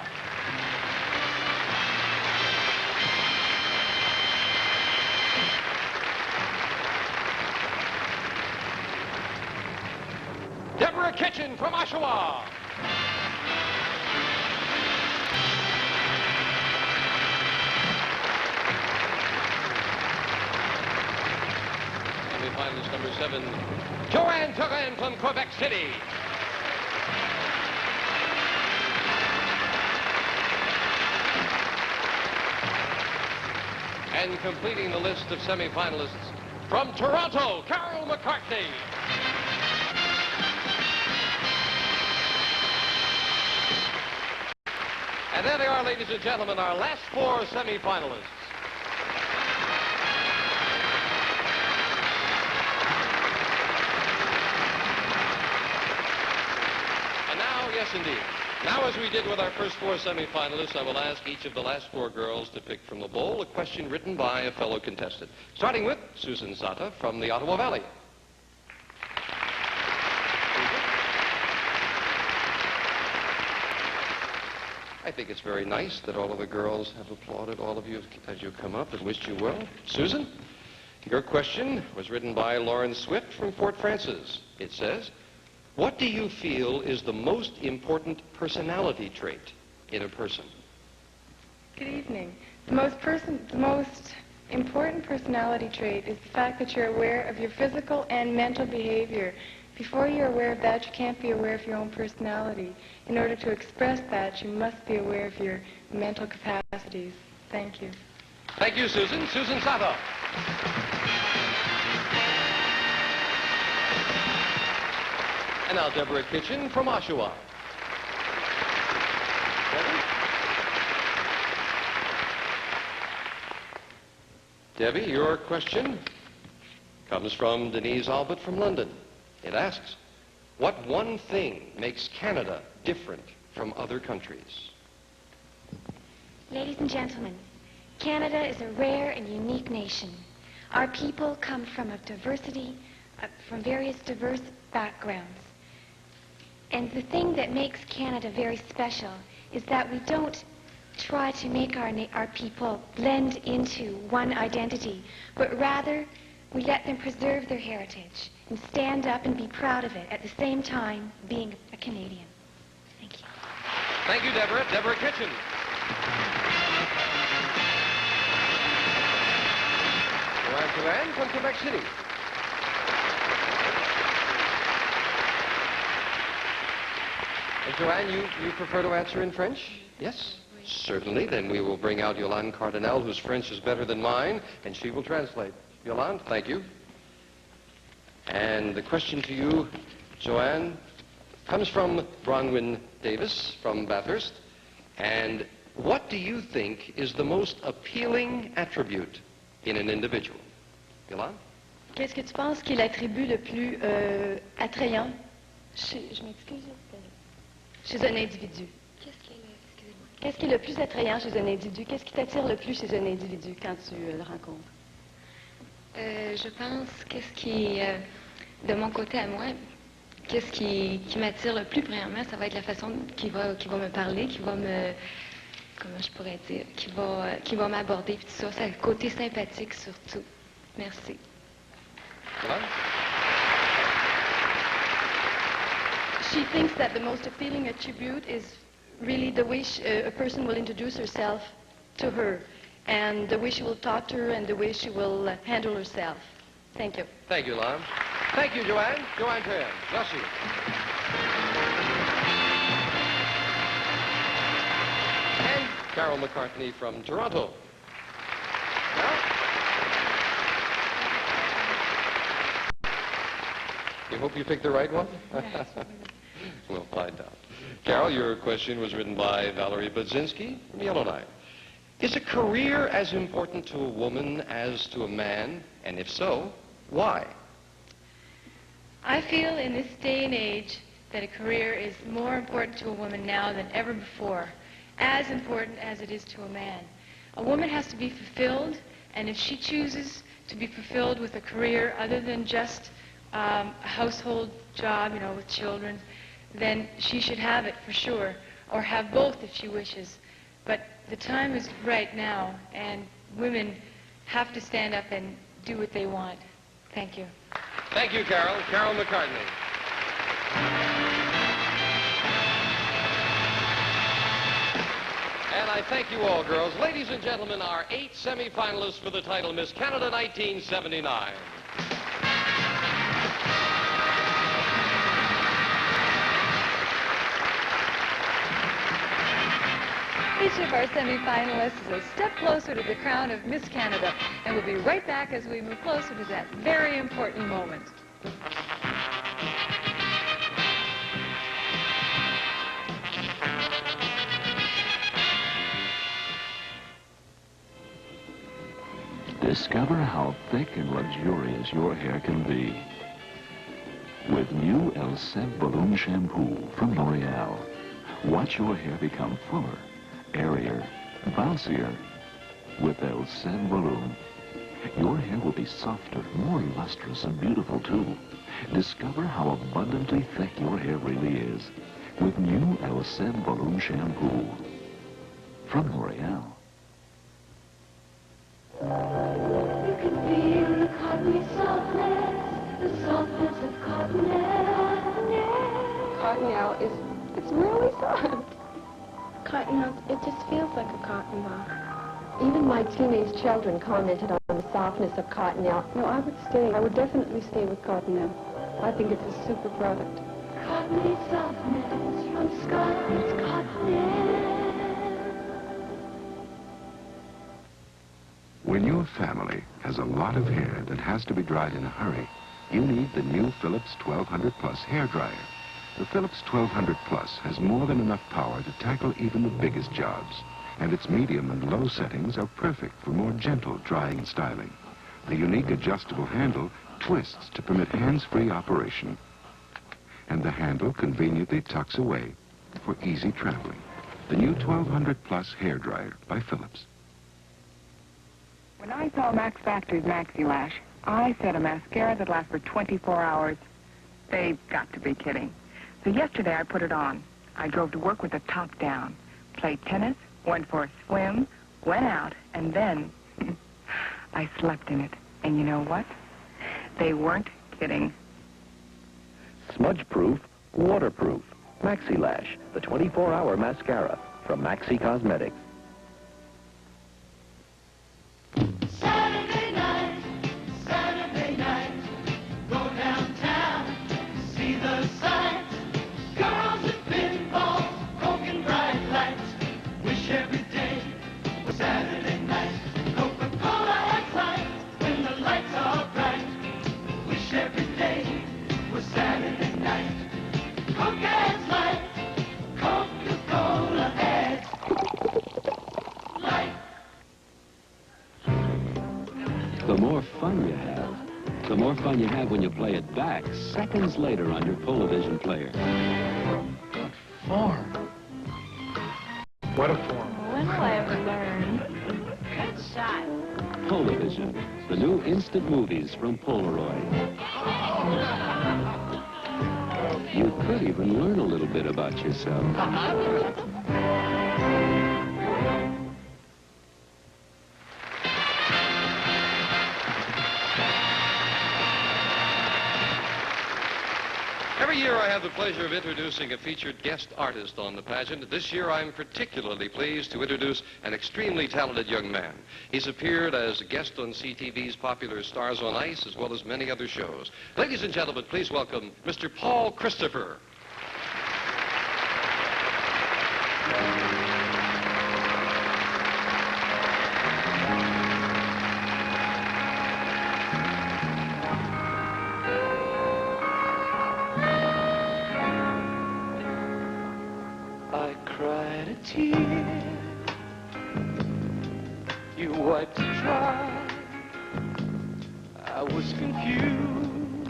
Deborah Kitchen from Oshawa. Semifinalist number 7, Joanne Turan from Quebec City. And completing the list of semifinalists from Toronto, Carol McCartney. And there they are, ladies and gentlemen, our last 4 semifinalists. And now, yes, indeed. Now, as we did with our first 4 semifinalists, I will ask each of the last 4 girls to pick from the bowl a question written by a fellow contestant. Starting with Susan Sata from the Ottawa Valley. I think it's very nice that all of the girls have applauded all of you as you come up and wished you well. Susan, your question was written by Lauren Swift from Fort Francis. It says, what do you feel is the most important personality trait in a person? Good evening. The most important personality trait is the fact that you're aware of your physical and mental behavior. Before you're aware of that, you can't be aware of your own personality. In order to express that, you must be aware of your mental capacities. Thank you. Thank you, Susan. Susan Sata. And now Deborah Kitchen from Oshawa. Debbie, your question comes from Denise Albert from London. It asks, what one thing makes Canada different from other countries? Ladies and gentlemen, Canada is a rare and unique nation. Our people come from a diversity, from various diverse backgrounds. And the thing that makes Canada very special is that we don't try to make our people blend into one identity, but rather we let them preserve their heritage and stand up and be proud of it, at the same time being a Canadian. Thank you. Thank you, Deborah. Deborah Kitchen. Joanne from Quebec City. Joanne, you prefer to answer in French? Yes? Certainly. Then we will bring out Yolande Cardinal, whose French is better than mine, and she will translate. Yolande, thank you. And the question to you, Joanne, comes from Bronwyn Davis from Bathurst. And what do you think is the most appealing attribute in an individual? Yolande? Qu'est-ce que tu penses qui est l'attribut le plus attrayant je m'excuse, chez un individu? Qu'est-ce qui est le plus attrayant chez un individu? Qu'est-ce qui t'attire le plus chez un individu quand tu le rencontres? Je pense, qu'est-ce qui, de mon côté à moi, qu'est-ce qui m'attire le plus premièrement, ça va être la façon qu'il va me parler, qu'il va me, comment je pourrais dire, qu'il va m'aborder, puis tout ça, c'est le côté sympathique surtout. Merci. She thinks that the most appealing attribute is really the way a person will introduce herself to her, and the way she will talk to her, and the way she will handle herself. Thank you. Thank you, Lon. Thank you, Joanne. Joanne Tran. Merci. And Carol McCartney from Toronto. You hope you picked the right one? We'll find out. Carol, your question was written by Valerie Budzinski from Yellowknife. Is a career as important to a woman as to a man? And if so, why? I feel in this day and age that a career is more important to a woman now than ever before, as important as it is to a man. A woman has to be fulfilled, and if she chooses to be fulfilled with a career other than just a household job, you know, with children, then she should have it for sure, or have both if she wishes. But the time is right now, and women have to stand up and do what they want. Thank you. Thank you, Carol. Carol McCartney. And I thank you all, girls. Ladies and gentlemen, our 8 semifinalists for the title Miss Canada 1979. Each of our semifinalists is a step closer to the crown of Miss Canada, and we'll be right back as we move closer to that very important moment. Discover how thick and luxurious your hair can be with new El Sève Volume Shampoo from L'Oreal. Watch your hair become fuller, airier, bouncier with El Sève Volume. Your hair will be softer, more lustrous, and beautiful too. Discover how abundantly thick your hair really is with new El Sève Volume Shampoo from L'Oreal. You can feel the cottony softness, the softness of cottonelle. Cottonelle it's really soft. Cottonelle, it just feels like a cotton ball. Even my teenage children commented on the softness of Cottonelle. No, I would stay. I would definitely stay with Cottonelle. I think it's a super product. Cottony softness from Scotland's Cottonelle. When your family has a lot of hair that has to be dried in a hurry, you need the new Philips 1200 Plus hair dryer. The Philips 1200 Plus has more than enough power to tackle even the biggest jobs, and its medium and low settings are perfect for more gentle drying and styling. The unique adjustable handle twists to permit hands-free operation, and the handle conveniently tucks away for easy traveling. The new 1200 Plus hair dryer by Philips. When I saw Max Factor's Maxi Lash, I said a mascara that lasts for 24 hours. They've got to be kidding. So yesterday I put it on. I drove to work with the top down, played tennis, went for a swim, went out, and then I slept in it. And you know what? They weren't kidding. Smudge-proof, waterproof. Maxi Lash, the 24-hour mascara from Maxi Cosmetics. Saturday night, go downtown, see the sights. Girls at pinball, broken bright lights. Wish every day was Saturday night. Coca-Cola has lights when the lights are bright. Wish every day was Saturday night. Coke has lights, Coca-Cola has lights. The more fun you have when you play it back seconds later on your Polavision player. Good form. What a form. When will I ever learn? Good shot. Polavision, the new instant movies from Polaroid. You could even learn a little bit about yourself. Every year I have the pleasure of introducing a featured guest artist on the pageant. This year I'm particularly pleased to introduce an extremely talented young man. He's appeared as a guest on CTV's popular Stars on Ice as well as many other shows. Ladies and gentlemen, please welcome Mr. Paul Christopher. I cried a tear, you wiped it dry. I was confused,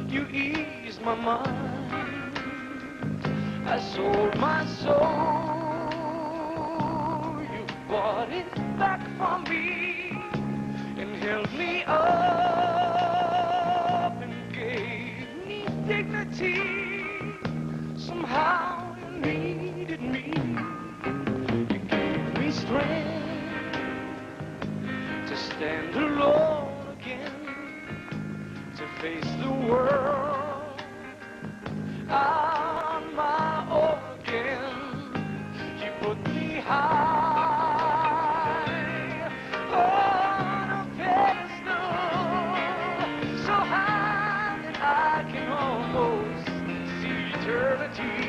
you eased my mind. I sold my soul, you bought it back for me and held me up and gave me dignity. Somehow needed me. You gave me strength to stand alone again, to face the world on my own again. You put me high on a pedestal, so high that I can almost see eternity.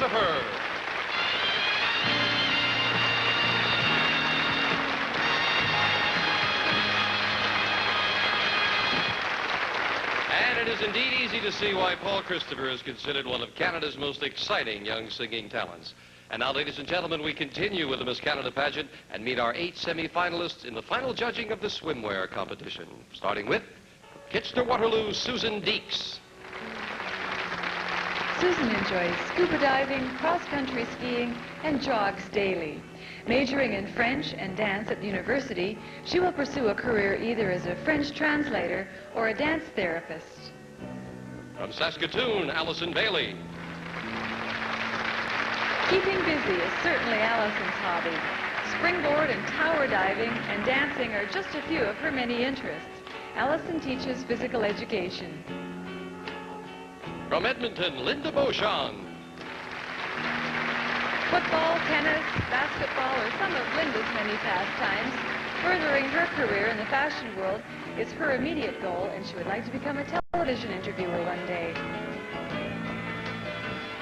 Christopher. And it is indeed easy to see why Paul Christopher is considered one of Canada's most exciting young singing talents. And now, ladies and gentlemen, we continue with the Miss Canada pageant and meet our 8 semi-finalists in the final judging of the swimwear competition. Starting with Kitchener-Waterloo's Susan Deeks. Susan enjoys scuba diving, cross-country skiing, and jogs daily. Majoring in French and dance at the university, she will pursue a career either as a French translator or a dance therapist. From Saskatoon, Allison Bailey. Keeping busy is certainly Allison's hobby. Springboard and tower diving and dancing are just a few of her many interests. Allison teaches physical education. From Edmonton, Linda Beauchamp. Football, tennis, basketball are some of Linda's many pastimes. Furthering her career in the fashion world is her immediate goal, and she would like to become a television interviewer one day.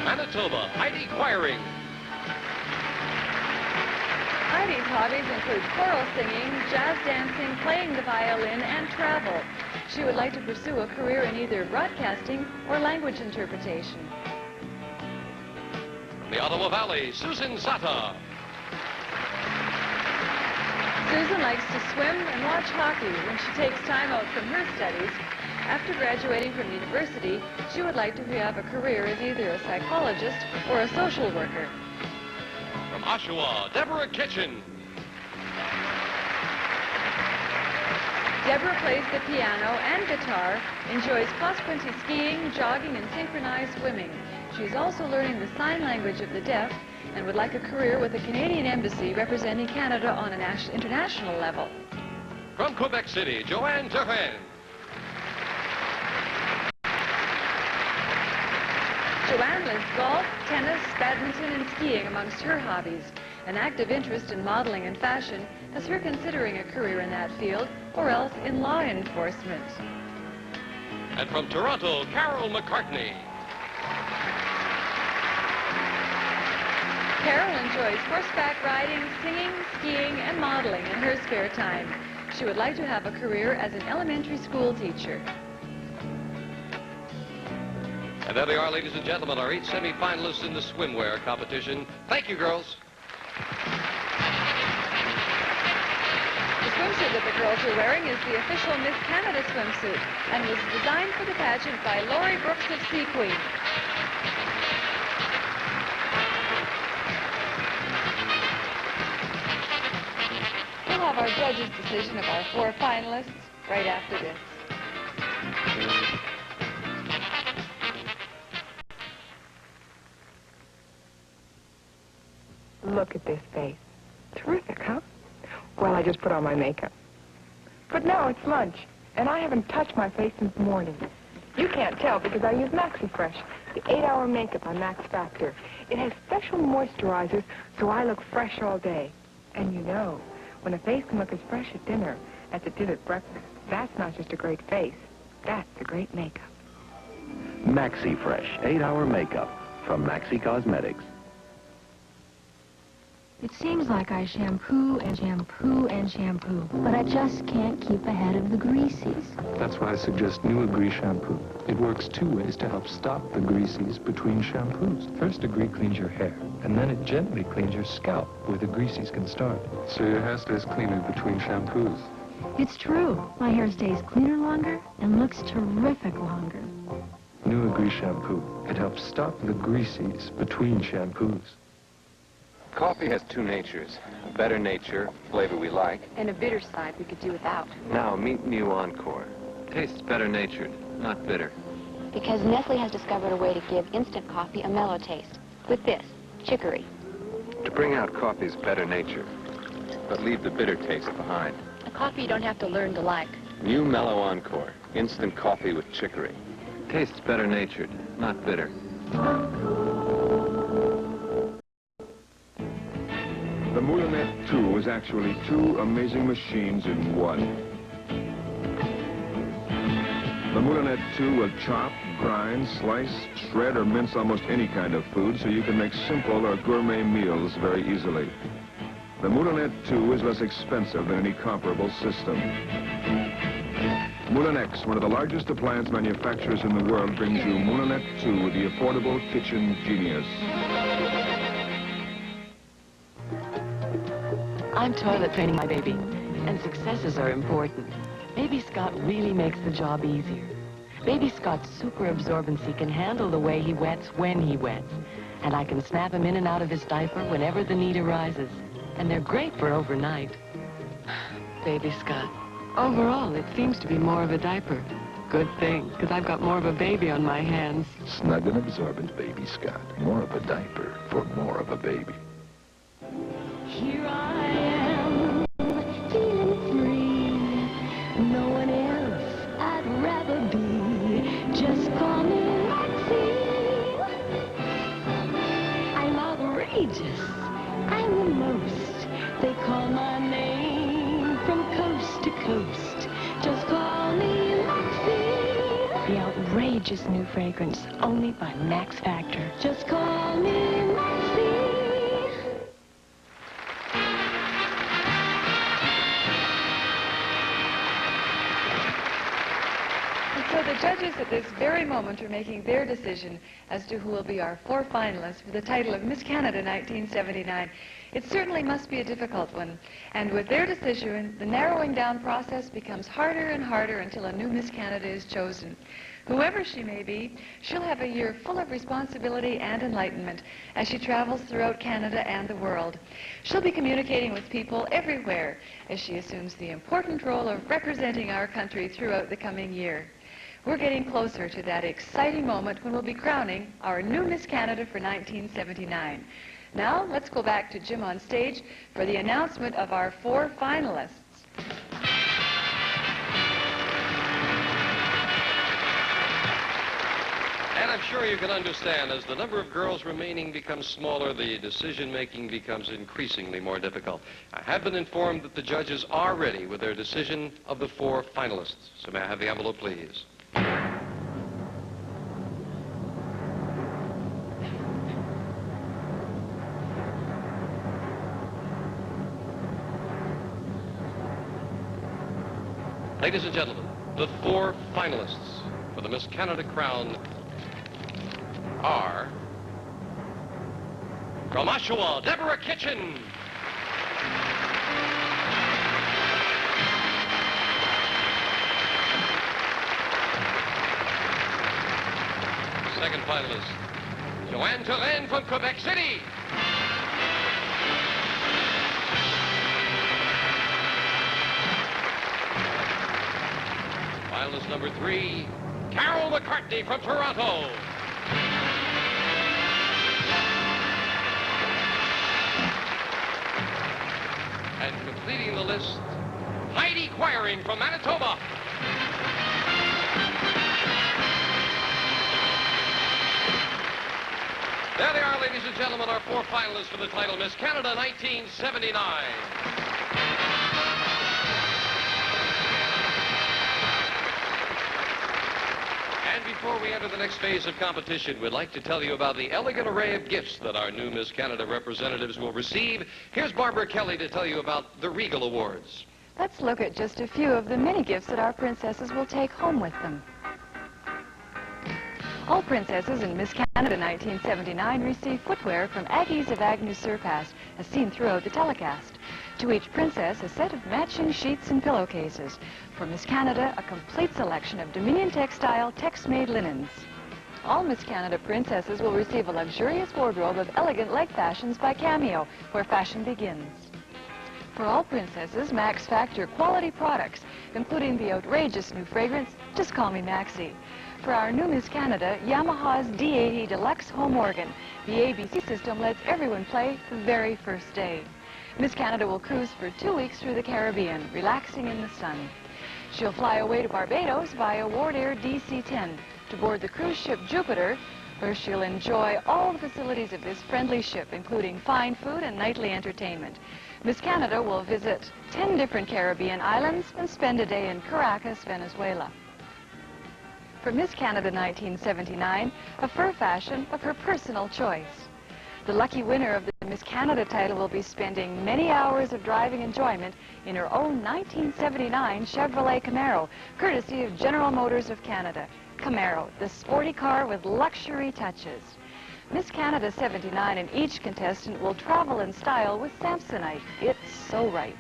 Manitoba, Heidi Quiring. Heidi's hobbies include choral singing, jazz dancing, playing the violin, and travel. She would like to pursue a career in either broadcasting or language interpretation. From the Ottawa Valley, Susan Sata. Susan likes to swim and watch hockey when she takes time out from her studies. After graduating from university, she would like to have a career as either a psychologist or a social worker. From Oshawa, Deborah Kitchen. Deborah plays the piano and guitar, enjoys cross-country skiing, jogging, and synchronized swimming. She's also learning the sign language of the deaf and would like a career with the Canadian Embassy representing Canada on an international level. From Quebec City, Joanne Turpin. Joanne lists golf, tennis, badminton, and skiing amongst her hobbies. An active interest in modeling and fashion has her considering a career in that field or else in law enforcement. And from Toronto, Carol McCartney. Carol enjoys horseback riding, singing, skiing, and modeling in her spare time. She would like to have a career as an elementary school teacher. And there they are, ladies and gentlemen, our 8 semi-finalists in the swimwear competition. Thank you, girls. The swimsuit that the girls are wearing is the official Miss Canada swimsuit and was designed for the pageant by Laurie Brooks of Sea Queen. We'll have our judges' decision of our 4 finalists right after this. Look at this face. Terrific, huh? Well, I just put on my makeup. But now it's lunch, and I haven't touched my face since morning. You can't tell because I use MaxiFresh, the 8-hour makeup on Max Factor. It has special moisturizers, so I look fresh all day. And you know, when a face can look as fresh at dinner as it did at breakfast, that's not just a great face, that's a great makeup. Maxi Fresh 8-hour makeup from Maxi Cosmetics. It seems like I shampoo and shampoo and shampoo, but I just can't keep ahead of the greases. That's why I suggest New Agree shampoo. It works 2 ways to help stop the greases between shampoos. First, Agree cleans your hair, and then it gently cleans your scalp, where the greases can start. So your hair stays cleaner between shampoos. It's true. My hair stays cleaner longer and looks terrific longer. New Agree shampoo. It helps stop the greases between shampoos. Coffee has 2 natures. A better nature, flavor we like. And a bitter side we could do without. Now, meet New Encore. Tastes better natured, not bitter. Because Nestle has discovered a way to give instant coffee a mellow taste. With this, chicory. To bring out coffee's better nature, but leave the bitter taste behind. A coffee you don't have to learn to like. New Mellow Encore. Instant coffee with chicory. Tastes better natured, not bitter. The Moulinet 2 is actually 2 amazing machines in one. The The Moulinet 2 will chop, grind, slice, shred, or mince almost any kind of food, so you can make simple or gourmet meals very easily. The Moulinet 2 is less expensive than any comparable system. Moulinex, one of the largest appliance manufacturers in the world, brings you Moulinet 2, the affordable kitchen genius. I'm toilet training my baby, and successes are important. Baby Scott really makes the job easier. Baby Scott's super absorbency can handle the way he wets when he wets, and I can snap him in and out of his diaper whenever the need arises. And they're great for overnight. Baby Scott. Overall, it seems to be more of a diaper. Good thing, because I've got more of a baby on my hands. Snug and absorbent Baby Scott. More of a diaper for more of a baby. Here I am, feeling free. No one else I'd rather be. Just call me Maxie. I'm outrageous. I'm the most. They call my name from coast to coast. Just call me Maxie. The outrageous new fragrance, only by Max Factor. Just call me Maxie. So the judges at this very moment are making their decision as to who will be our 4 finalists for the title of Miss Canada 1979. It certainly must be a difficult one. And with their decision, the narrowing down process becomes harder and harder until a new Miss Canada is chosen. Whoever she may be, she'll have a year full of responsibility and enlightenment as she travels throughout Canada and the world. She'll be communicating with people everywhere as she assumes the important role of representing our country throughout the coming year. We're getting closer to that exciting moment when we'll be crowning our new Miss Canada for 1979. Now, let's go back to Jim on stage for the announcement of our 4 finalists. And I'm sure you can understand, as the number of girls remaining becomes smaller, the decision-making becomes increasingly more difficult. I have been informed that the judges are ready with their decision of the 4 finalists. So may I have the envelope, please? Ladies and gentlemen, the 4 finalists for the Miss Canada crown are from Oshawa, Deborah Kitchen. Second finalist, Joanne Turenne from Quebec City. Finalist number 3, Carol McCartney from Toronto. And completing the list, Heidi Quiring from Manitoba. There they are, ladies and gentlemen, our 4 finalists for the title Miss Canada 1979. And before we enter the next phase of competition, we'd like to tell you about the elegant array of gifts that our new Miss Canada representatives will receive. Here's Barbara Kelly to tell you about the Regal Awards. Let's look at just a few of the many gifts that our princesses will take home with them. All princesses in Miss Canada 1979 receive footwear from Aggies of Agnew Surpass, as seen throughout the telecast. To each princess, a set of matching sheets and pillowcases. For Miss Canada, a complete selection of Dominion Textile Tex-made linens. All Miss Canada princesses will receive a luxurious wardrobe of elegant leg fashions by Cameo, where fashion begins. For all princesses, Max Factor quality products, including the outrageous new fragrance, Just Call Me Maxie. For our new Miss Canada, Yamaha's D80 Deluxe Home Organ. The ABC system lets everyone play the very first day. Miss Canada will cruise for 2 weeks through the Caribbean, relaxing in the sun. She'll fly away to Barbados via Wardair DC-10 to board the cruise ship Jupiter, where she'll enjoy all the facilities of this friendly ship, including fine food and nightly entertainment. Miss Canada will visit 10 different Caribbean islands and spend a day in Caracas, Venezuela. For Miss Canada 1979, a fur fashion of her personal choice. The lucky winner of the Miss Canada title will be spending many hours of driving enjoyment in her own 1979 Chevrolet Camaro, courtesy of General Motors of Canada. Camaro, the sporty car with luxury touches. Miss Canada 79 and each contestant will travel in style with Samsonite. It's so right.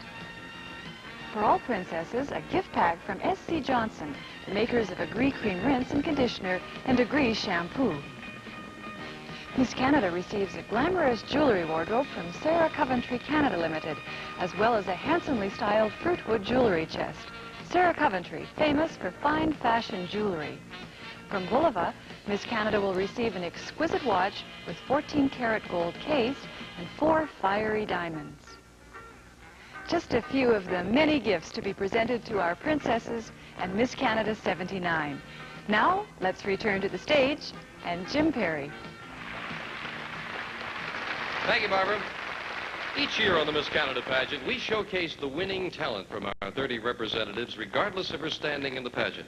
For all princesses, a gift pack from S.C. Johnson, the makers of Agree Cream Rinse and Conditioner and Agree Shampoo. Miss Canada receives a glamorous jewelry wardrobe from Sarah Coventry Canada Limited, as well as a handsomely styled fruitwood jewelry chest. Sarah Coventry, famous for fine fashion jewelry. From Bulova, Miss Canada will receive an exquisite watch with 14-karat gold case and 4 fiery diamonds. Just a few of the many gifts to be presented to our princesses and Miss Canada 79. Now, let's return to the stage and Jim Perry. Thank you, Barbara. Each year on the Miss Canada pageant, we showcase the winning talent from our 30 representatives, regardless of her standing in the pageant.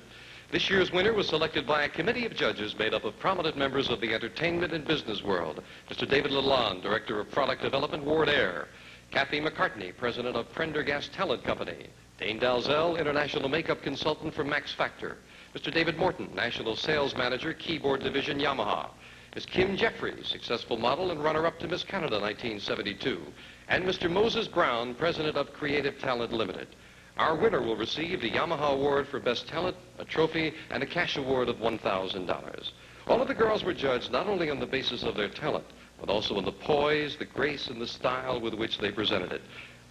This year's winner was selected by a committee of judges made up of prominent members of the entertainment and business world. Mr. David Lalonde, Director of Product Development, Ward Air. Kathy McCartney, President of Prendergast Talent Company. Dane Dalzell, International Makeup Consultant for Max Factor. Mr. David Morton, National Sales Manager, Keyboard Division, Yamaha. Ms. Kim Jeffries, successful model and runner-up to Miss Canada 1972. And Mr. Moses Brown, President of Creative Talent Limited. Our winner will receive the Yamaha Award for Best Talent, a trophy, and a cash award of $1,000. All of the girls were judged not only on the basis of their talent, but also in the poise, the grace, and the style with which they presented it.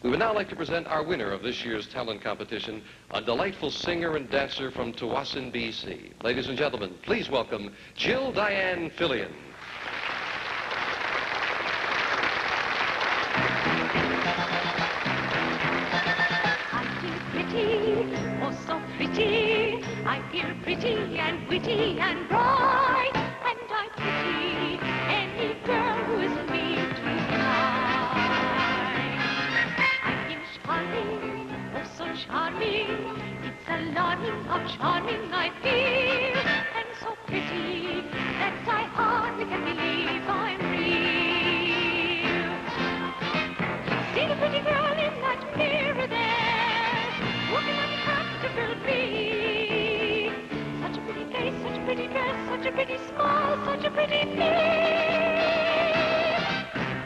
We would now like to present our winner of this year's talent competition, a delightful singer and dancer from Tawasin, B.C. Ladies and gentlemen, please welcome Jill Diane Fillion. Oh, so pretty. I feel pretty and witty and bright. And I pity any girl who isn't me tonight. I feel charming, oh, so charming. It's alarming how charming I feel. And so pretty that I hardly can believe I'm real. See the pretty girl in that mirror there, looking like a practical bee. Such a pretty face, such a pretty dress, such a pretty smile, such a pretty feel.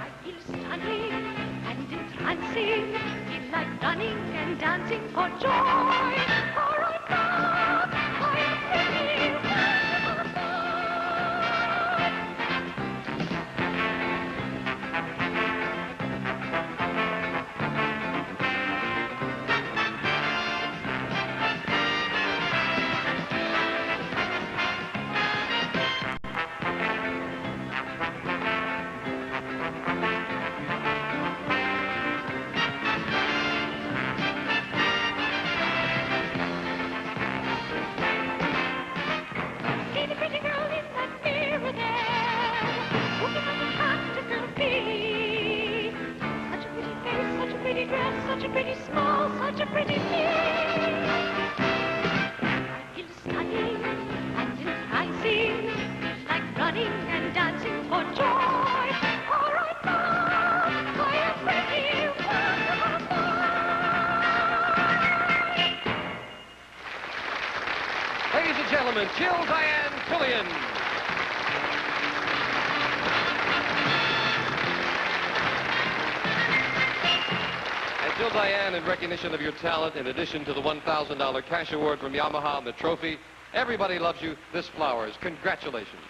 I feel stunning and entrancing, feel like running and dancing for joy. For I'm not, I am pretty, wonderful. Such a pretty smile, such a pretty feel. I feel stunning and entrancing, like running and dancing for joy. All right now, I am pretty wonderful. Ladies and gentlemen, Jill Diane Fillion. Jill Diane, in recognition of your talent, in addition to the $1,000 cash award from Yamaha and the trophy, everybody loves you. This flowers. Congratulations.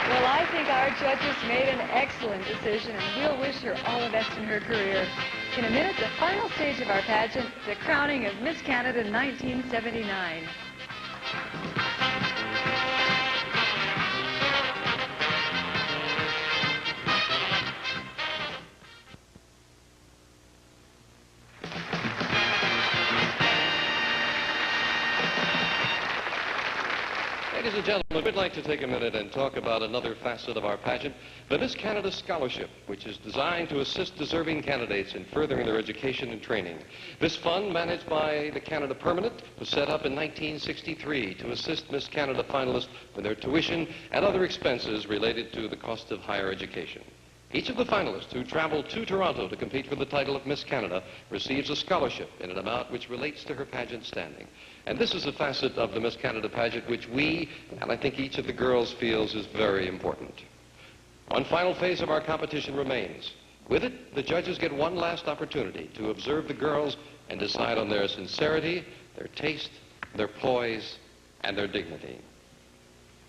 Well, I think our judges made an excellent decision, and we'll wish her all the best in her career. In a minute, the final stage of our pageant, the crowning of Miss Canada 1979. Ladies and gentlemen, we'd like to take a minute and talk about another facet of our pageant, the Miss Canada Scholarship, which is designed to assist deserving candidates in furthering their education and training. This fund, managed by the Canada Permanent, was set up in 1963 to assist Miss Canada finalists with their tuition and other expenses related to the cost of higher education. Each of the finalists who travel to Toronto to compete for the title of Miss Canada receives a scholarship in an amount which relates to her pageant standing. And this is a facet of the Miss Canada pageant which we, and I think each of the girls, feels is very important. One final phase of our competition remains. With it, the judges get one last opportunity to observe the girls and decide on their sincerity, their taste, their poise, and their dignity.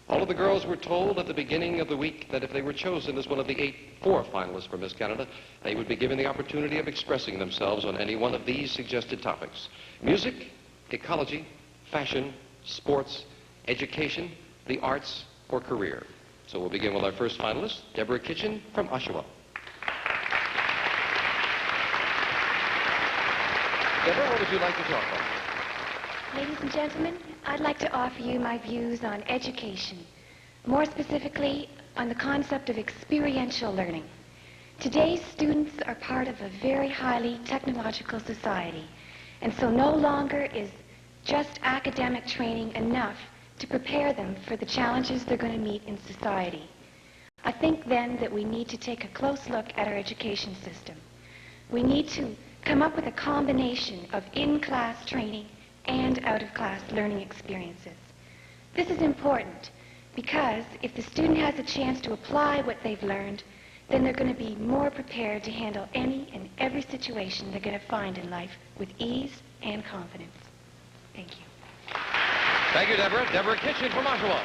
All of the girls were told at the beginning of the week that if they were chosen as one of the 4 finalists for Miss Canada, they would be given the opportunity of expressing themselves on any one of these suggested topics: music, ecology, fashion, sports, education, the arts, or career. So we'll begin with our first finalist, Deborah Kitchen from Oshawa. Deborah, what would you like to talk about? Ladies and gentlemen, I'd like to offer you my views on education, more specifically on the concept of experiential learning. Today's students are part of a very highly technological society, and so no longer is just academic training enough to prepare them for the challenges they're going to meet in society. I think then that we need to take a close look at our education system. We need to come up with a combination of in-class training and out-of-class learning experiences. This is important because if the student has a chance to apply what they've learned, then they're going to be more prepared to handle any and every situation they're going to find in life with ease and confidence. Thank you. Thank you, Deborah. Deborah Kitchen from Oshawa.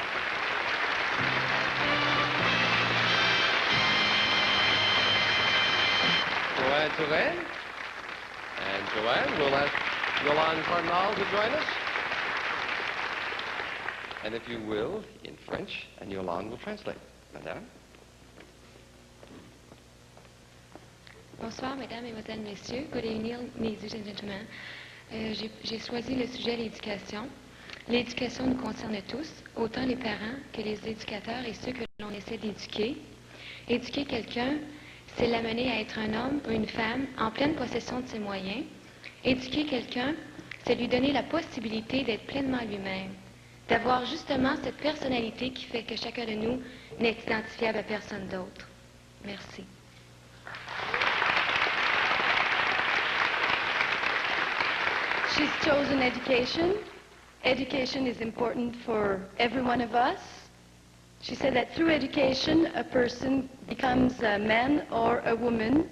Joanne Turenne. And Joanne, we'll ask Yolande Cardinal to join us. And if you will, in French, and Yolande will translate. Madame. Bonsoir, mesdames, mesdemoiselles, messieurs. Good evening, ladies and gentlemen. J'ai choisi le sujet l'éducation. L'éducation nous concerne tous, autant les parents que les éducateurs et ceux que l'on essaie d'éduquer. Éduquer quelqu'un, c'est l'amener à être un homme ou une femme en pleine possession de ses moyens. Éduquer quelqu'un, c'est lui donner la possibilité d'être pleinement lui-même, d'avoir justement cette personnalité qui fait que chacun de nous n'est identifiable à personne d'autre. Merci. She's chosen education. Education is important for every one of us. She said that through education, a person becomes a man or a woman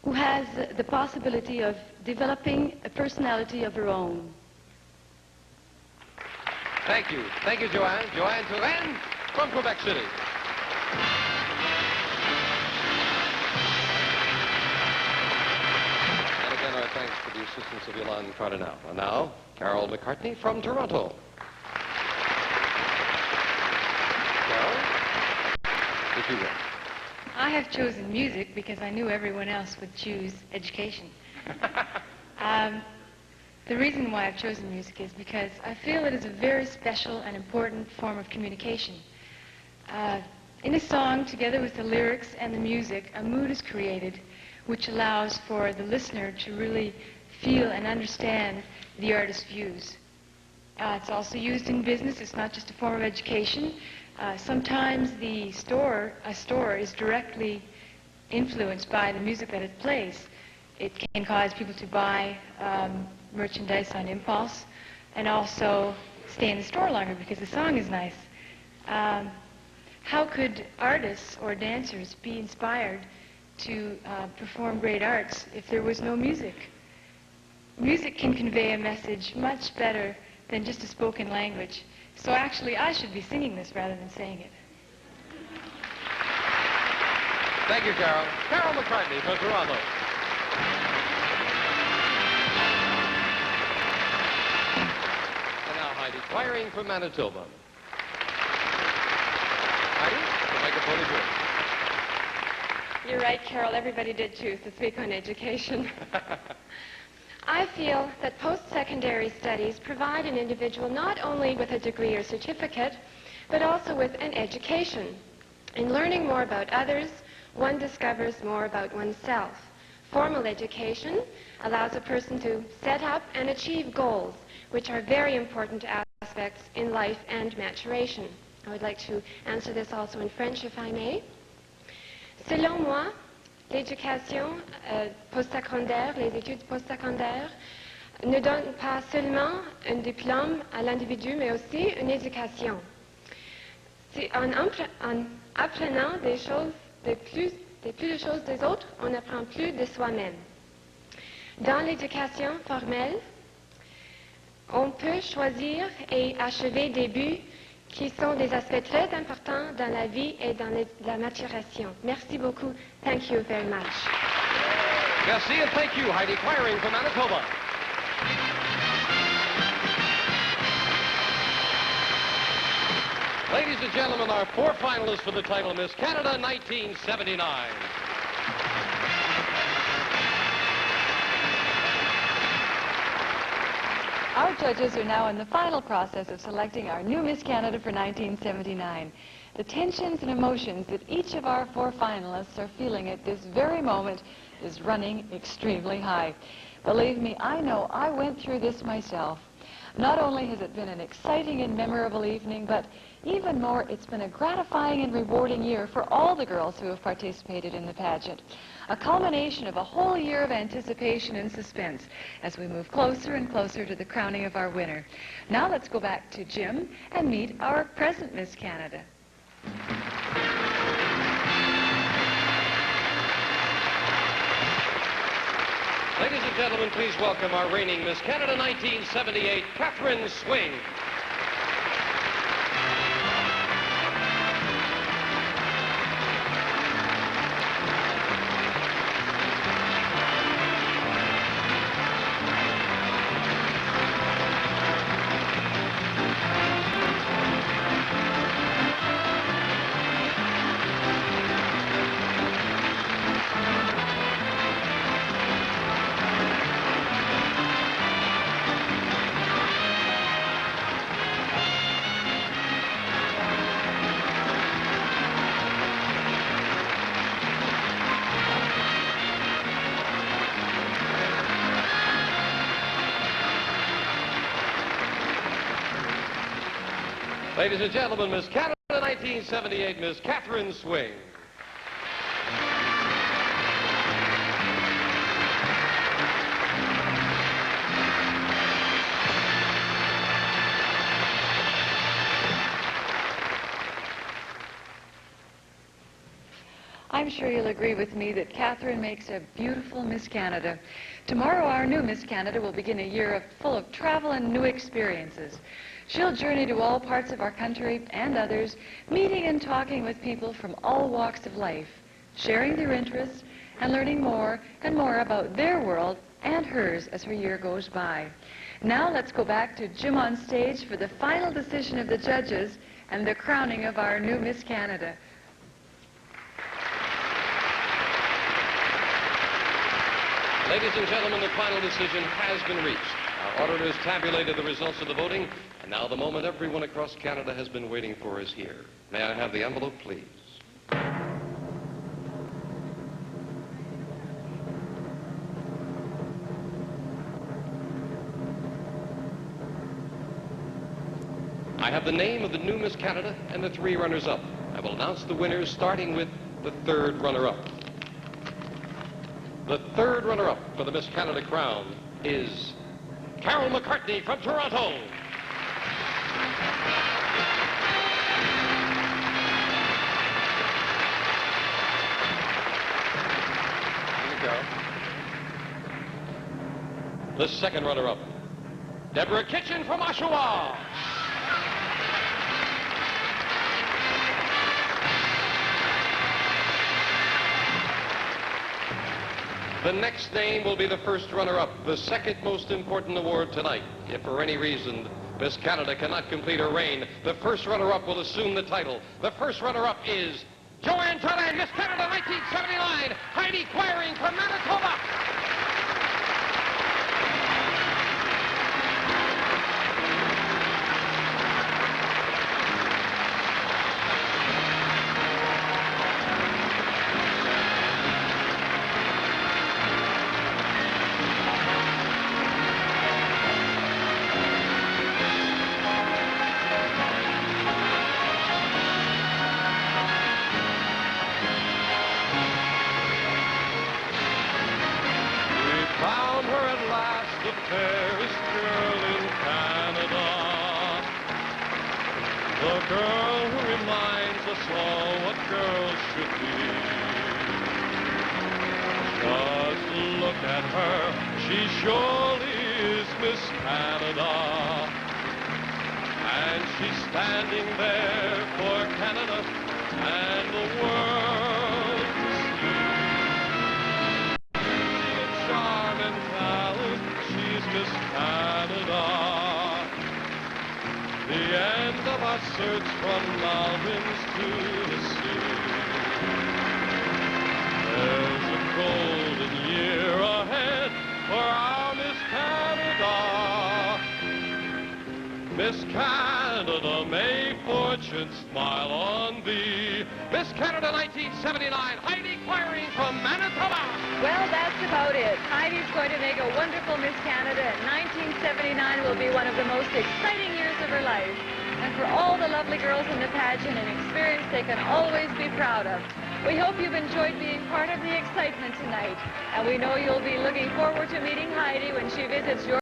who has the possibility of developing a personality of her own. Thank you. Thank you, Joanne. Joanne Turenne from Quebec City. And again, our thanks to the assistance of Yolande Cardinal. And now, Carol McCartney from Toronto. Carol, if you will. I have chosen music because I knew everyone else would choose education. The reason why I've chosen music is because I feel it is a very special and important form of communication. In a song, together with the lyrics and the music, a mood is created which allows for the listener to really feel and understand the artist's views. It's also used in business. It's not just a form of education. Sometimes a store is directly influenced by the music that it plays. It can cause people to buy merchandise on impulse and also stay in the store longer because the song is nice. How could artists or dancers be inspired to perform great arts if there was no music? Music can convey a message much better than just a spoken language. So actually, I should be singing this rather than saying it. Thank you, Carol. Carol McCartney from Toronto. And now Heidi Twiring from Manitoba. Heidi, the microphone is yours. You're right, Carol. Everybody did choose to speak on education. I feel that post-secondary studies provide an individual not only with a degree or certificate, but also with an education. In learning more about others, one discovers more about oneself. Formal education allows a person to set up and achieve goals, which are very important aspects in life and maturation. I would like to answer this also in French, if I may. Selon moi, l'éducation postsecondaire, les études postsecondaires, ne donnent pas seulement un diplôme à l'individu, mais aussi une éducation. En apprenant des choses plus de choses des autres, on apprend plus de soi-même. Dans l'éducation formelle, on peut choisir et achever des buts qui sont des aspects très importants dans la vie et dans la maturation. Merci beaucoup. Thank you very much. Merci and thank you, Heidi Quiring from Manitoba. Ladies and gentlemen, our four finalists for the title Miss Canada 1979. Our judges are now in the final process of selecting our new Miss Canada for 1979. The tensions and emotions that each of our four finalists are feeling at this very moment is running extremely high. Believe me, I know I went through this myself. Not only has it been an exciting and memorable evening, but even more, it's been a gratifying and rewarding year for all the girls who have participated in the pageant. A culmination of a whole year of anticipation and suspense as we move closer and closer to the crowning of our winner. Now let's go back to Jim and meet our present Miss Canada. Ladies and gentlemen, please welcome our reigning Miss Canada 1978, Catherine Swing. Ladies and gentlemen, Miss Canada 1978, Miss Catherine Swing. I'm sure you'll agree with me that Catherine makes a beautiful Miss Canada. Tomorrow, our new Miss Canada will begin a year full of travel and new experiences. She'll journey to all parts of our country and others, meeting and talking with people from all walks of life, sharing their interests and learning more and more about their world and hers as her year goes by. Now let's go back to Jim on stage for the final decision of the judges and the crowning of our new Miss Canada. Ladies and gentlemen, the final decision has been reached. Our auditors tabulated the results of the voting, and now the moment everyone across Canada has been waiting for is here. May I have the envelope, please? I have the name of the new Miss Canada and the three runners-up. I will announce the winners, starting with the third runner-up. The third runner-up for the Miss Canada crown is Carol McCartney from Toronto. Here you go. The second runner-up, Deborah Kitchen from Oshawa. The next name will be the first runner-up, the second most important award tonight. If for any reason Miss Canada cannot complete her reign, the first runner-up will assume the title. The first runner-up is Joanne Thailand, Miss Canada 1979, Heidi Quiring from Manitoba. fairest girl in Canada. The girl who reminds us all what girls should be. Just look at her, she surely is Miss Canada. And she's standing there for Canada and the world to see. Charm and talent, she's Miss Canada. The end of our search from mountains to the sea. There's a golden year ahead for our Miss Canada. Miss Canada, may fortune smile on thee. Miss Canada 1979, Heidi Quiring from Manitoba. Well, that's about it. Heidi's going to make a wonderful Miss Canada, and 1979 will be one of the most exciting years of her life. And for all the lovely girls in the pageant, an experience they can always be proud of. We hope you've enjoyed being part of the excitement tonight, and we know you'll be looking forward to meeting Heidi when she visits your